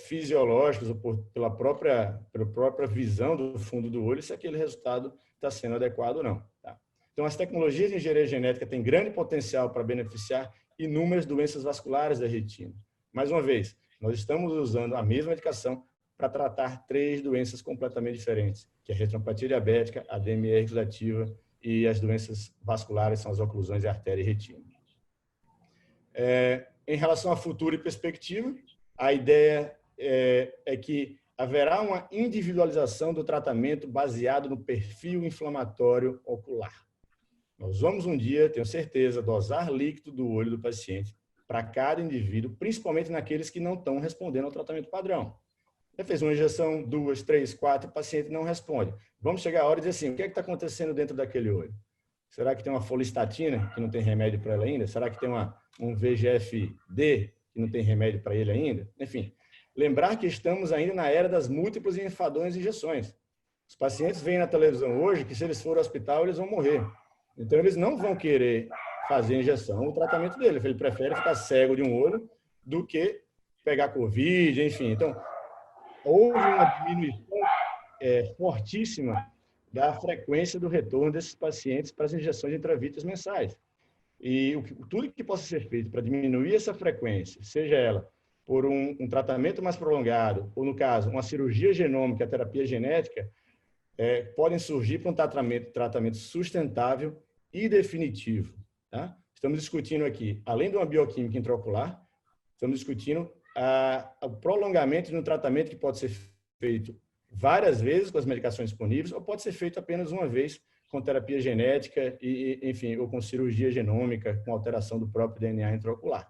fisiológicos ou pela própria visão do fundo do olho, se aquele resultado está sendo adequado ou não. Tá? Então, as tecnologias de engenharia genética têm grande potencial para beneficiar inúmeras doenças vasculares da retina. Mais uma vez, nós estamos usando a mesma medicação para tratar 3 doenças completamente diferentes, que é a retinopatia diabética, a DMR oxidativa e as doenças vasculares, são as oclusões de artéria e retina. Em relação a futuro e perspectiva, a ideia é que haverá uma individualização do tratamento baseado no perfil inflamatório ocular. Nós vamos um dia, tenho certeza, dosar líquido do olho do paciente para cada indivíduo, principalmente naqueles que não estão respondendo ao tratamento padrão. Você fez uma injeção, 2, 3, 4, o paciente não responde. Vamos chegar a hora e dizer assim, o que é que está acontecendo dentro daquele olho? Será que tem uma folistatina, que não tem remédio para ela ainda? Será que tem um VEGF-D, que não tem remédio para ele ainda? Enfim, lembrar que estamos ainda na era das múltiplas e enfadonhas injeções. Os pacientes veem na televisão hoje que se eles forem ao hospital, eles vão morrer. Então, eles não vão querer fazer a injeção, o tratamento dele. Ele prefere ficar cego de um olho do que pegar Covid, enfim. Então, houve uma diminuição fortíssima da frequência do retorno desses pacientes para as injeções intravítreas mensais. E tudo que possa ser feito para diminuir essa frequência, seja ela por um tratamento mais prolongado, ou, no caso, uma cirurgia genômica, a terapia genética, podem surgir para um tratamento sustentável e definitivo. Tá? Estamos discutindo aqui, além de uma bioquímica intraocular, estamos discutindo o prolongamento de um tratamento que pode ser feito várias vezes com as medicações disponíveis, ou pode ser feito apenas uma vez com terapia genética, enfim, ou com cirurgia genômica, com alteração do próprio DNA intraocular.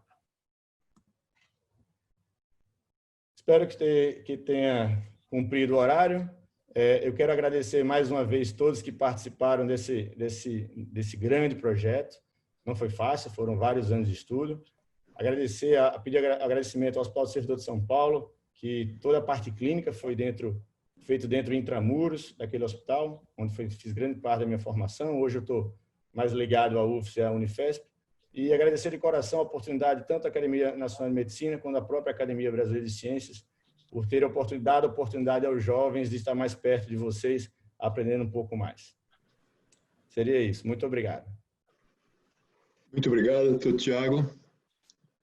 Espero que tenha cumprido o horário. Eu quero agradecer mais uma vez todos que participaram desse grande projeto. Não foi fácil, foram vários anos de estudo. Pedir agradecimento ao Hospital do Servidor de São Paulo, que toda a parte clínica foi feito dentro intramuros daquele hospital, onde fiz grande parte da minha formação. Hoje eu estou mais ligado à UFSC e à Unifesp. E agradecer de coração a oportunidade, tanto da Academia Nacional de Medicina, quanto da própria Academia Brasileira de Ciências, por ter dado a oportunidade aos jovens de estar mais perto de vocês, aprendendo um pouco mais. Seria isso. Muito obrigado. Muito obrigado, doutor Tiago.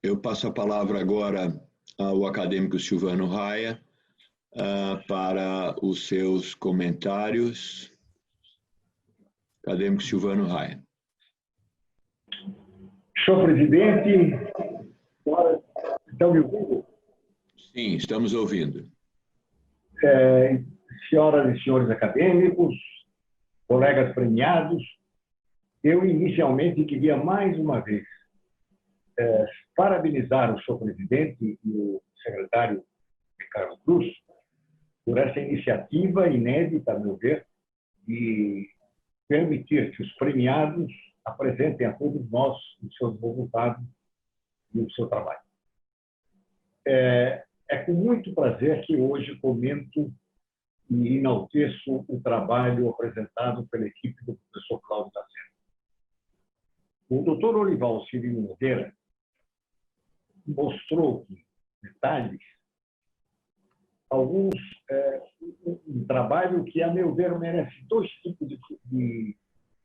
Eu passo a palavra agora ao acadêmico Silvano Raia para os seus comentários. Acadêmico Silvano Raia. Senhor presidente, estão me ouvindo? Sim, estamos ouvindo. Senhoras e senhores acadêmicos, colegas premiados, eu inicialmente queria mais uma vez parabenizar o senhor presidente e o secretário Ricardo Cruz por essa iniciativa inédita, a meu ver, de permitir que os premiados apresentem a todos nós os seus resultados e o seu trabalho. É com muito prazer que hoje comento e enalteço o trabalho apresentado pela equipe do professor Cláudio da Serra. O doutor Olival Cirino Nogueira mostrou em detalhes um trabalho que, a meu ver, merece dois tipos de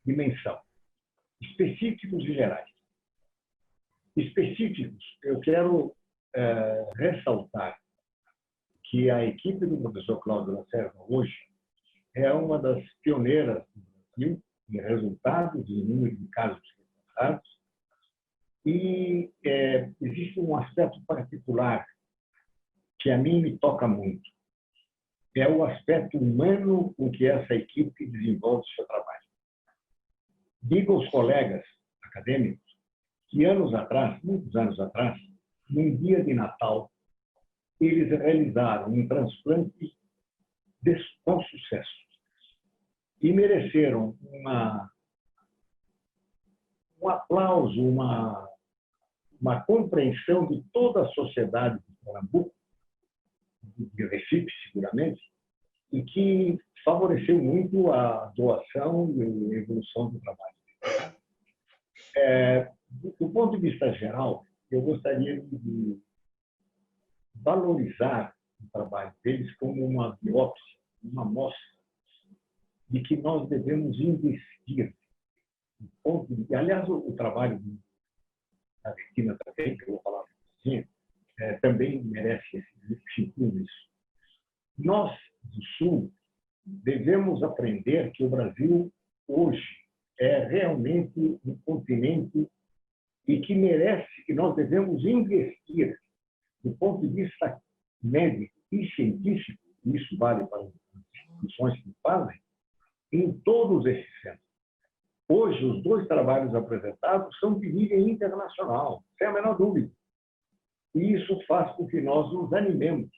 dimensão: específicos e gerais. Específicos, eu quero ressaltar que a equipe do professor Cláudio Lacerda hoje é uma das pioneiras do Brasil em resultados e número de casos reportados, e existe um aspecto particular que a mim me toca muito. É o aspecto humano com que essa equipe desenvolve o seu trabalho. Digo aos colegas acadêmicos que anos atrás, muitos anos atrás, num dia de Natal, eles realizaram um transplante com sucesso e mereceram um aplauso, uma compreensão de toda a sociedade de Pernambuco, de Recife, seguramente, e que favoreceu muito a doação e a evolução do trabalho. Do ponto de vista geral, eu gostaria de valorizar o trabalho deles como uma biópsia, uma amostra de que nós devemos investir. Aliás, o trabalho da Argentina também, que eu vou falar assim, também merece isso. Nós, do Sul, devemos aprender que o Brasil, hoje, é realmente um continente e que merece, que nós devemos investir do ponto de vista médico e científico, isso vale para as instituições que fazem, em todos esses centros. Hoje, os dois trabalhos apresentados são de nível internacional, sem a menor dúvida. E isso faz com que nós nos animemos,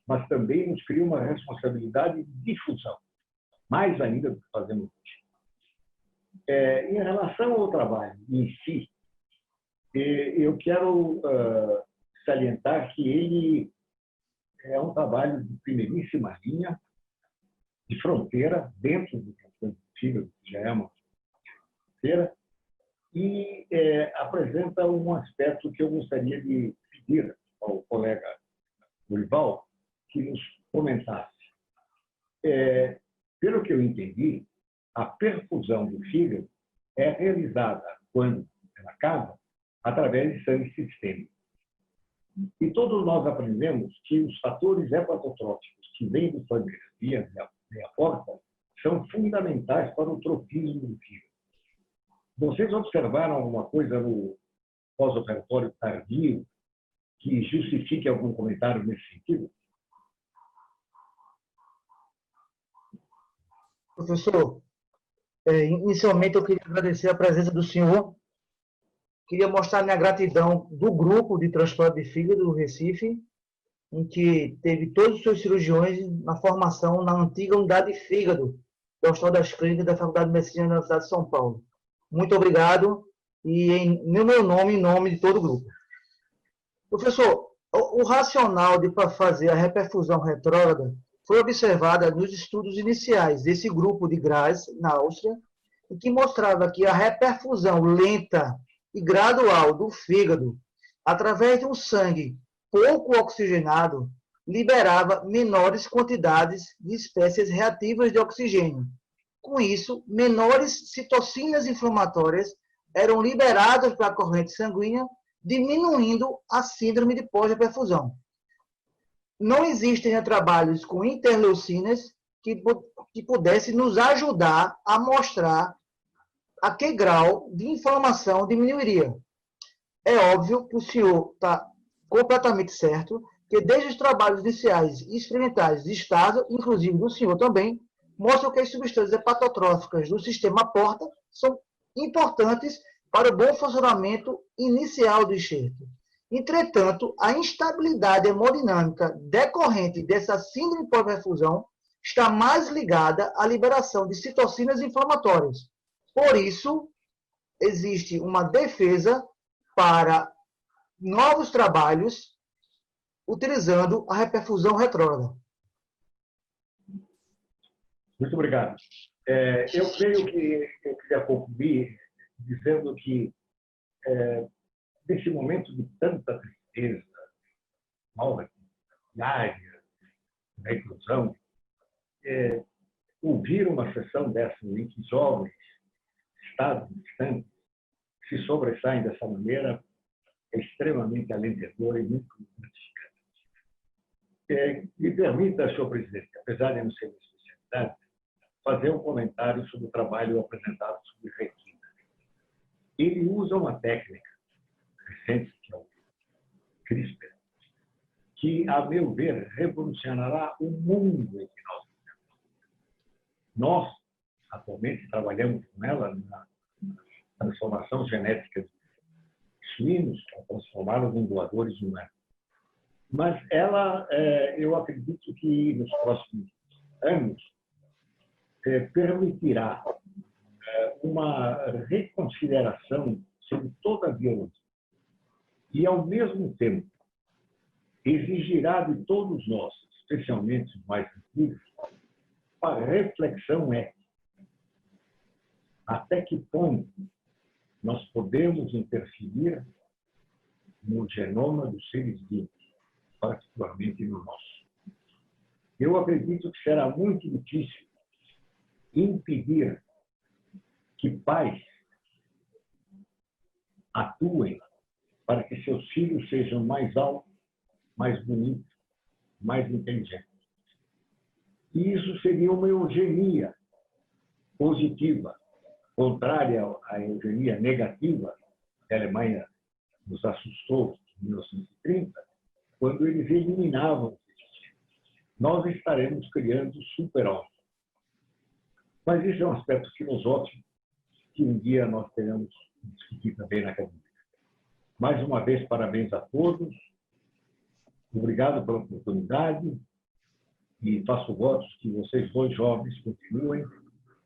mas também nos cria uma responsabilidade de difusão, mais ainda do que fazemos hoje. Em relação ao trabalho em si, eu quero salientar que ele é um trabalho de primeiríssima linha, de fronteira, dentro do transplante de fígado, que já é uma fronteira, e apresenta um aspecto que eu gostaria de pedir ao colega Dorival que nos comentasse. Pelo que eu entendi, a perfusão do fígado é realizada, quando ela acaba, através de sangue sistêmico. E todos nós aprendemos que os fatores hepatotróficos que vêm do sangue via a porta são fundamentais para o tropismo do fígado. Vocês observaram alguma coisa no pós-operatório tardio que justifique algum comentário nesse sentido? Professor, inicialmente eu queria agradecer a presença do senhor. Queria mostrar minha gratidão do grupo de transplante de fígado do Recife, em que teve todos os seus cirurgiões na formação na antiga unidade de fígado do Hospital das Clínicas da Faculdade de Medicina da Universidade de São Paulo. Muito obrigado e no meu nome, em nome de todo o grupo. Professor, o racional para fazer a reperfusão retrógrada foi observada nos estudos iniciais desse grupo de Graz, na Áustria, em que mostrava que a reperfusão lenta e gradual do fígado, através de um sangue pouco oxigenado, liberava menores quantidades de espécies reativas de oxigênio. Com isso, menores citocinas inflamatórias eram liberadas para a corrente sanguínea, diminuindo a síndrome de pós-perfusão. Não existem trabalhos com interleucinas que pudessem nos ajudar a mostrar a que grau de inflamação diminuiria. É óbvio que o senhor está completamente certo, que desde os trabalhos iniciais e experimentais de Estado, inclusive do senhor também, mostram que as substâncias hepatotróficas do sistema porta são importantes para o bom funcionamento inicial do enxerto. Entretanto, a instabilidade hemodinâmica decorrente dessa síndrome de pós-perfusão está mais ligada à liberação de citocinas inflamatórias. Por isso, existe uma defesa para novos trabalhos utilizando a reperfusão retrógrada. Muito obrigado. Eu creio que eu queria concluir dizendo que, nesse momento de tanta tristeza, nova diária, da inclusão, ouvir uma sessão dessa em que jovens, estados distantes, se sobressaem dessa maneira é extremamente alentador e muito gratificante. Me permita, senhor presidente, apesar de não ser minha especialidade, fazer um comentário sobre o trabalho apresentado sobre retina. Ele usa uma técnica recente, que é o CRISPR, que, a meu ver, revolucionará o mundo em que nós vivemos. Nós, atualmente, trabalhamos com ela na transformação genética de suínos, para transformá-los em doadores humanos. Mas ela, eu acredito que nos próximos anos, permitirá uma reconsideração sobre toda a biologia e, ao mesmo tempo, exigirá de todos nós, especialmente os mais antigos, a reflexão ética. Até que ponto nós podemos interferir no genoma dos seres vivos, particularmente no nosso? Eu acredito que será muito difícil impedir que pais atuem para que seus filhos sejam mais altos, mais bonitos, mais inteligentes. E isso seria uma eugenia positiva, contrária à eugenia negativa que a Alemanha nos assustou em 1930, quando eles eliminavam os deficientes. Nós estaremos criando super-homens. Mas isso é um aspecto filosófico que um dia nós teremos que discutir também na academia. Mais uma vez, parabéns a todos Obrigado pela oportunidade e faço votos que vocês, dois jovens, continuem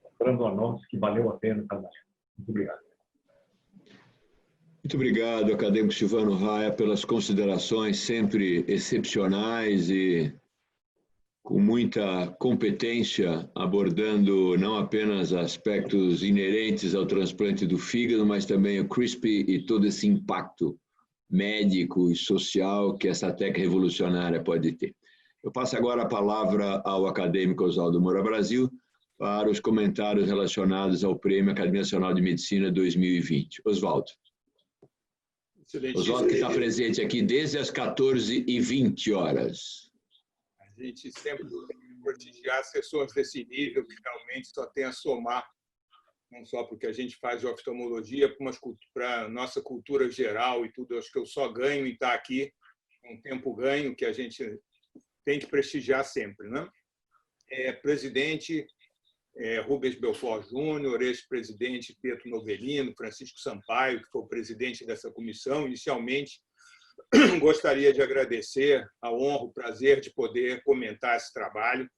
mostrando a nós que valeu a pena trabalhar. Muito obrigado. Muito obrigado, acadêmico Silvano Raia, pelas considerações sempre excepcionais e com muita competência, abordando não apenas aspectos inerentes ao transplante do fígado, mas também o CRISPR e todo esse impacto médico e social que essa técnica revolucionária pode ter. Eu passo agora a palavra ao acadêmico Oswaldo Moura Brasil para os comentários relacionados ao Prêmio Academia Nacional de Medicina 2020. Oswaldo. Oswaldo, que está presente aqui desde as 14h20. A gente sempre prestigiar sessões desse nível, que realmente só tem a somar, não só porque a gente faz de oftalmologia, para a nossa cultura geral e tudo. Eu acho que eu só ganho em estar aqui, um tempo ganho que a gente tem que prestigiar sempre, né? Presidente Rubens Belfort Júnior, ex-presidente Pietro Novellino, Francisco Sampaio, que foi o presidente dessa comissão. Inicialmente, gostaria de agradecer a honra, o prazer de poder comentar esse trabalho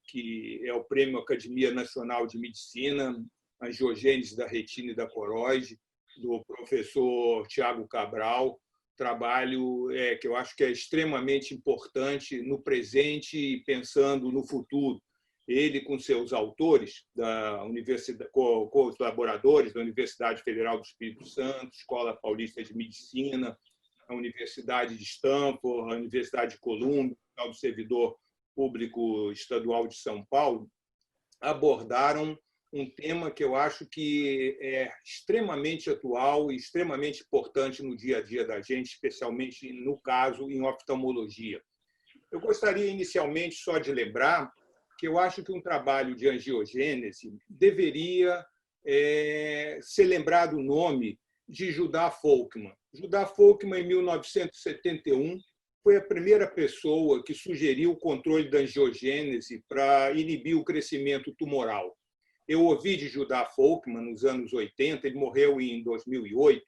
que é o Prêmio Academia Nacional de Medicina, Angiogênese da Retina e da Coroide, do professor Tiago Cabral, trabalho que eu acho que é extremamente importante no presente e pensando no futuro. Ele, com seus autores, da universidade, colaboradores da Universidade Federal do Espírito Santo, Escola Paulista de Medicina, a Universidade de Stanford, a Universidade de Colômbia, o Servidor Público Estadual de São Paulo, abordaram um tema que eu acho que é extremamente atual e extremamente importante no dia a dia da gente, especialmente, no caso, em oftalmologia. Eu gostaria, inicialmente, só de lembrar que eu acho que um trabalho de angiogênese deveria ser lembrado o nome de Judá Folkman. Judá Folkman, em 1971, foi a primeira pessoa que sugeriu o controle da angiogênese para inibir o crescimento tumoral. Eu ouvi de Judá Folkman nos anos 80, ele morreu em 2008,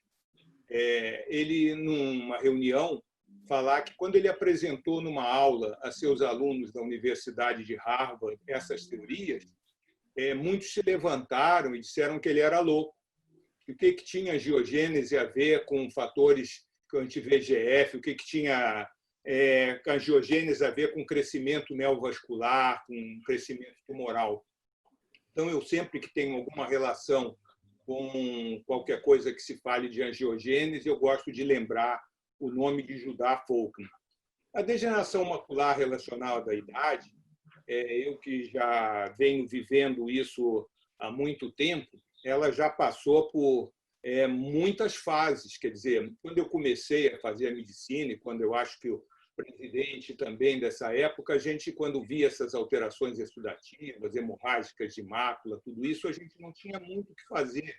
ele, numa reunião, falar que, quando ele apresentou numa aula a seus alunos da Universidade de Harvard essas teorias, muitos se levantaram e disseram que ele era louco. E o que tinha angiogênese a ver com fatores anti-VEGF, o que tinha angiogênese a ver com crescimento neovascular, com crescimento tumoral. Então, eu sempre que tenho alguma relação com qualquer coisa que se fale de angiogênese, eu gosto de lembrar o nome de Judá Folkman. A degeneração macular relacionada à idade, eu que já venho vivendo isso há muito tempo, ela já passou por muitas fases. Quer dizer, quando eu comecei a fazer a medicina, e quando eu acho que o presidente também dessa época, a gente, quando via essas alterações exudativas, hemorrágicas de mácula, tudo isso, a gente não tinha muito o que fazer.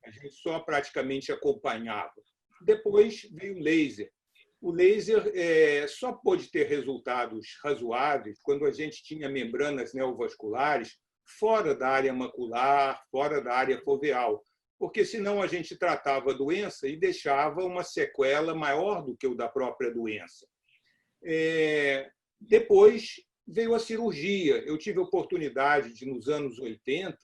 A gente só praticamente acompanhava. Depois veio o laser. O laser só pôde ter resultados razoáveis quando a gente tinha membranas neovasculares fora da área macular, fora da área foveal, porque senão a gente tratava a doença e deixava uma sequela maior do que o da própria doença. Depois veio a cirurgia. Eu tive a oportunidade de, nos anos 80,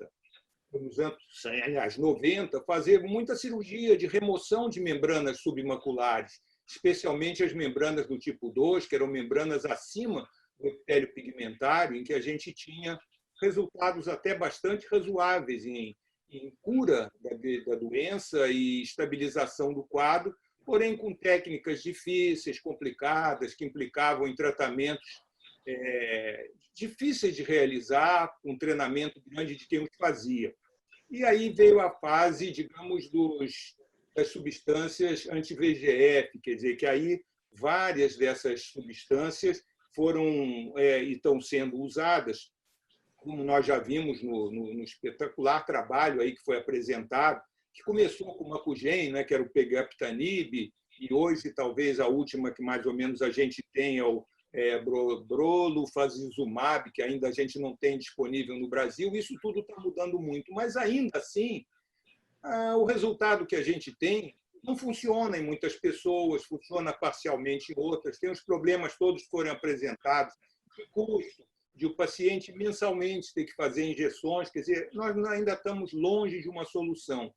nos anos 90, fazer muita cirurgia de remoção de membranas submaculares, especialmente as membranas do tipo 2, que eram membranas acima do epitélio pigmentário, em que a gente tinha resultados até bastante razoáveis em cura da doença e estabilização do quadro, porém com técnicas difíceis, complicadas, que implicavam em tratamentos difíceis de realizar, um treinamento grande de quem os fazia. E aí veio a fase, digamos, das substâncias anti-VEGF, quer dizer, que aí várias dessas substâncias foram e estão sendo usadas, como nós já vimos no espetacular trabalho aí que foi apresentado, que começou com o Macugen, né, que era o Pegaptanib, e hoje talvez a última que mais ou menos a gente tem é o Brolufazizumab, que ainda a gente não tem disponível no Brasil. Isso tudo está mudando muito, mas ainda assim o resultado que a gente tem não funciona em muitas pessoas, funciona parcialmente em outras, tem os problemas todos que foram apresentados, de custo, de o paciente mensalmente ter que fazer injeções, quer dizer, nós ainda estamos longe de uma solução.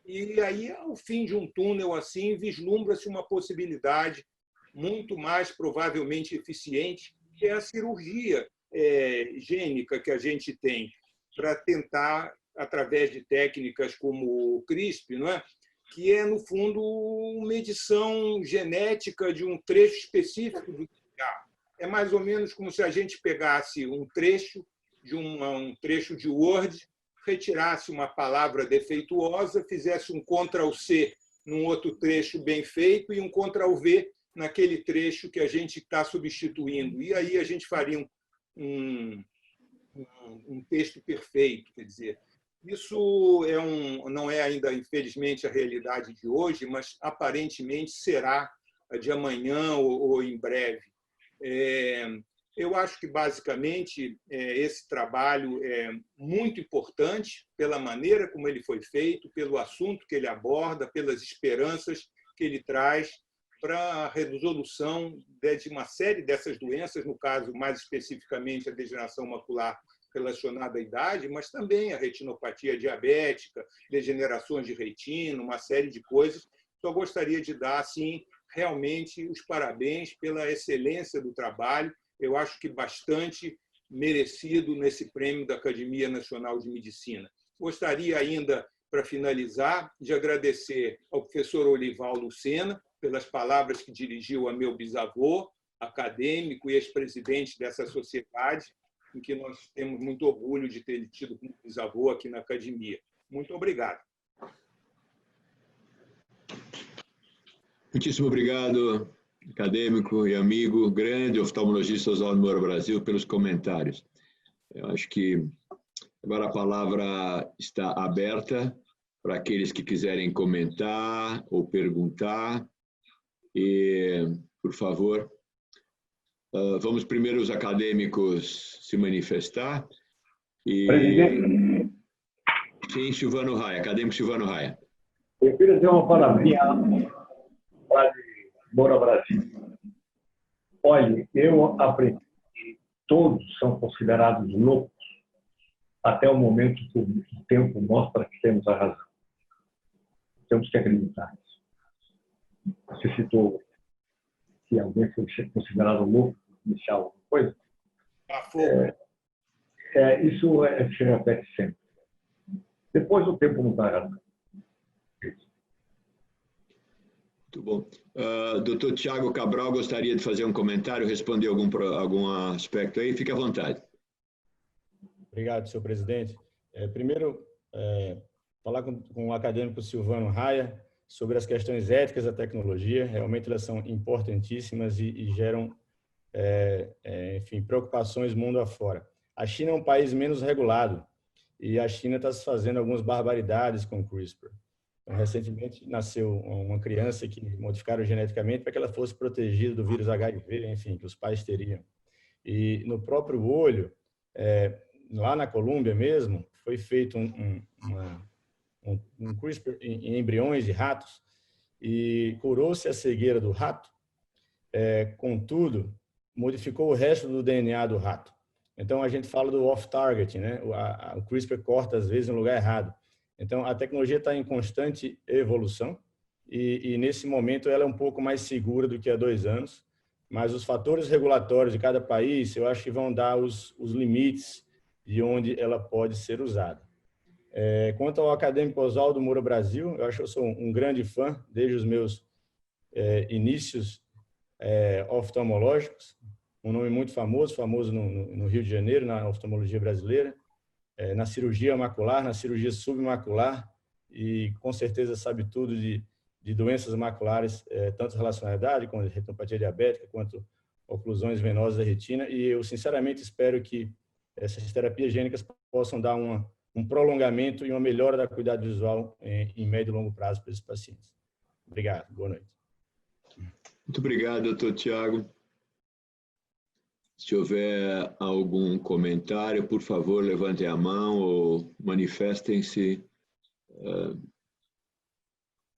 E aí, ao fim de um túnel assim, vislumbra-se uma possibilidade muito mais provavelmente eficiente, que é a cirurgia gênica que a gente tem para tentar, através de técnicas como o CRISPR, não é? Que é, no fundo, medição genética de um trecho específico do DNA. É mais ou menos como se a gente pegasse um trecho de um trecho de Word, retirasse uma palavra defeituosa, fizesse um Ctrl+C num outro trecho bem feito e um Ctrl+V naquele trecho que a gente está substituindo. E aí a gente faria um texto perfeito. Quer dizer, isso não é ainda, infelizmente, a realidade de hoje, mas aparentemente será a de amanhã ou em breve. Eu acho que, basicamente, esse trabalho é muito importante pela maneira como ele foi feito, pelo assunto que ele aborda, pelas esperanças que ele traz para a resolução de uma série dessas doenças, no caso, mais especificamente, a degeneração macular relacionada à idade, mas também a retinopatia diabética, degenerações de retina, uma série de coisas. Só gostaria de dar, assim, realmente os parabéns pela excelência do trabalho. Eu acho que bastante merecido nesse prêmio da Academia Nacional de Medicina. Gostaria ainda, para finalizar, de agradecer ao professor Olival Lucena pelas palavras que dirigiu a meu bisavô, acadêmico e ex-presidente dessa sociedade, em que nós temos muito orgulho de ter tido como bisavô aqui na Academia. Muito obrigado. Muitíssimo obrigado, acadêmico e amigo, grande oftalmologista Oswaldo Moura Brasil, pelos comentários. Eu acho que agora a palavra está aberta para aqueles que quiserem comentar ou perguntar. E, por favor, vamos primeiro os acadêmicos se manifestar. Presidente. Sim, Silvano Raia, acadêmico Silvano Raia. Eu queria dizer uma palavrinha para Moura Brasil. Olha, eu aprendi que todos são considerados loucos até o momento que o tempo mostra que temos a razão. Temos que acreditar nisso. Você citou que alguém foi considerado louco por iniciar alguma coisa. Isso se repete sempre. Depois o tempo não está razão. Muito bom. Dr. Tiago Cabral gostaria de fazer um comentário, responder algum aspecto aí? Fique à vontade. Obrigado, senhor presidente. Primeiro, falar com o acadêmico Silvano Raia sobre as questões éticas da tecnologia. Realmente elas são importantíssimas e geram, enfim, preocupações mundo afora. A China é um país menos regulado e a China está se fazendo algumas barbaridades com o CRISPR. Então, recentemente nasceu uma criança que modificaram geneticamente para que ela fosse protegida do vírus HIV, enfim, que os pais teriam. E no próprio olho, lá na Colômbia mesmo, foi feito um CRISPR em embriões de ratos e curou-se a cegueira do rato, contudo, modificou o resto do DNA do rato. Então, a gente fala do off-target, né? O CRISPR corta, às vezes, no lugar errado. Então, a tecnologia está em constante evolução e, nesse momento, ela é um pouco mais segura do que há 2 anos, mas os fatores regulatórios de cada país, eu acho que vão dar os limites de onde ela pode ser usada. Quanto ao acadêmico Oswaldo Moura Brasil, eu acho que eu sou um grande fã desde os meus inícios oftalmológicos, um nome muito famoso no Rio de Janeiro, na oftalmologia brasileira, na cirurgia macular, na cirurgia submacular, e com certeza sabe tudo de doenças maculares, tanto relacionadas à idade, como retinopatia diabética, quanto oclusões venosas da retina, e eu sinceramente espero que essas terapias gênicas possam dar um prolongamento e uma melhora da qualidade visual em médio e longo prazo para esses pacientes. Obrigado, boa noite. Muito obrigado, doutor Tiago. Se houver algum comentário, por favor, levantem a mão ou manifestem-se.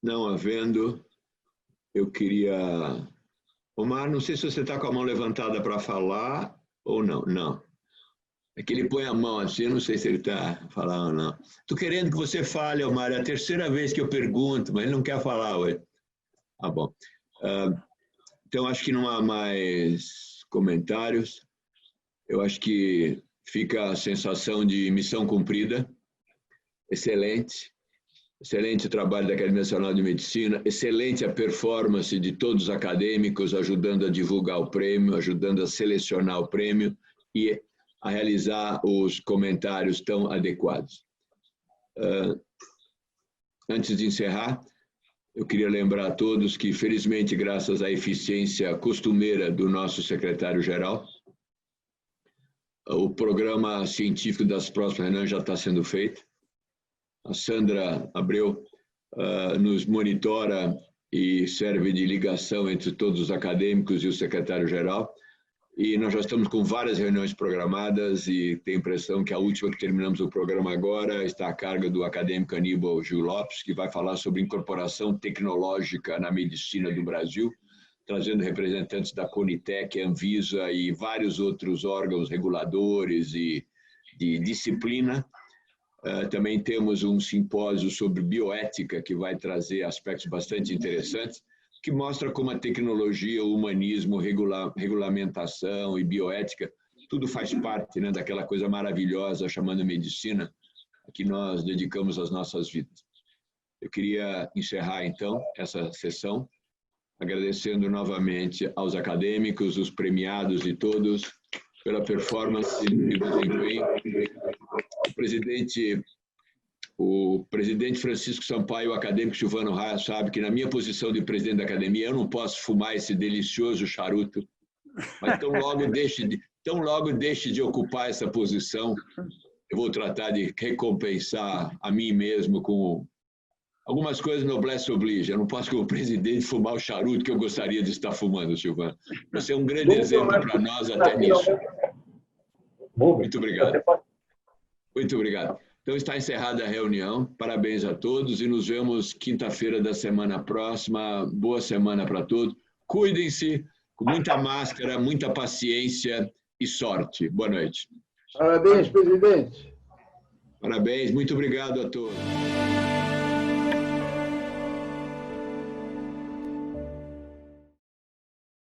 Não havendo, eu queria... Omar, não sei se você está com a mão levantada para falar ou não. Não. É que ele põe a mão assim, eu não sei se ele está falando ou não. Estou querendo que você fale, Omar. É a terceira vez que eu pergunto, mas ele não quer falar hoje. Ah, bom. Então, acho que não há mais comentários. Eu acho que fica a sensação de missão cumprida. Excelente. Excelente o trabalho da Academia Nacional de Medicina. Excelente a performance de todos os acadêmicos, ajudando a divulgar o prêmio, ajudando a selecionar o prêmio e a realizar os comentários tão adequados. Antes de encerrar, eu queria lembrar a todos que, felizmente, graças à eficiência costumeira do nosso secretário-geral, o programa científico das próximas reuniões já está sendo feito. A Sandra Abreu nos monitora e serve de ligação entre todos os acadêmicos e o secretário-geral. E nós já estamos com várias reuniões programadas e tenho a impressão que a última que terminamos o programa agora está a cargo do acadêmico Aníbal Gil Lopes, que vai falar sobre incorporação tecnológica na medicina do Brasil, trazendo representantes da Conitec, Anvisa e vários outros órgãos reguladores e de disciplina. Também temos um simpósio sobre bioética, que vai trazer aspectos bastante interessantes, que mostra como a tecnologia, o humanismo, regulamentação e bioética, tudo faz parte, né, daquela coisa maravilhosa chamada medicina, a que nós dedicamos as nossas vidas. Eu queria encerrar, então, essa sessão, agradecendo novamente aos acadêmicos, os premiados e todos, pela performance e desempenho. O presidente Francisco Sampaio, o acadêmico Silvano Raia, sabe que na minha posição de presidente da academia eu não posso fumar esse delicioso charuto, mas tão logo deixe de ocupar essa posição, eu vou tratar de recompensar a mim mesmo com algumas coisas noblesse oblige. Eu não posso, como presidente, fumar o charuto que eu gostaria de estar fumando, Silvano. Você é um grande exemplo para nós até nisso. Muito obrigado. Muito obrigado. Então, está encerrada a reunião. Parabéns a todos e nos vemos quinta-feira da semana próxima. Boa semana para todos. Cuidem-se, com muita máscara, muita paciência e sorte. Boa noite. Parabéns, presidente. Parabéns. Muito obrigado a todos.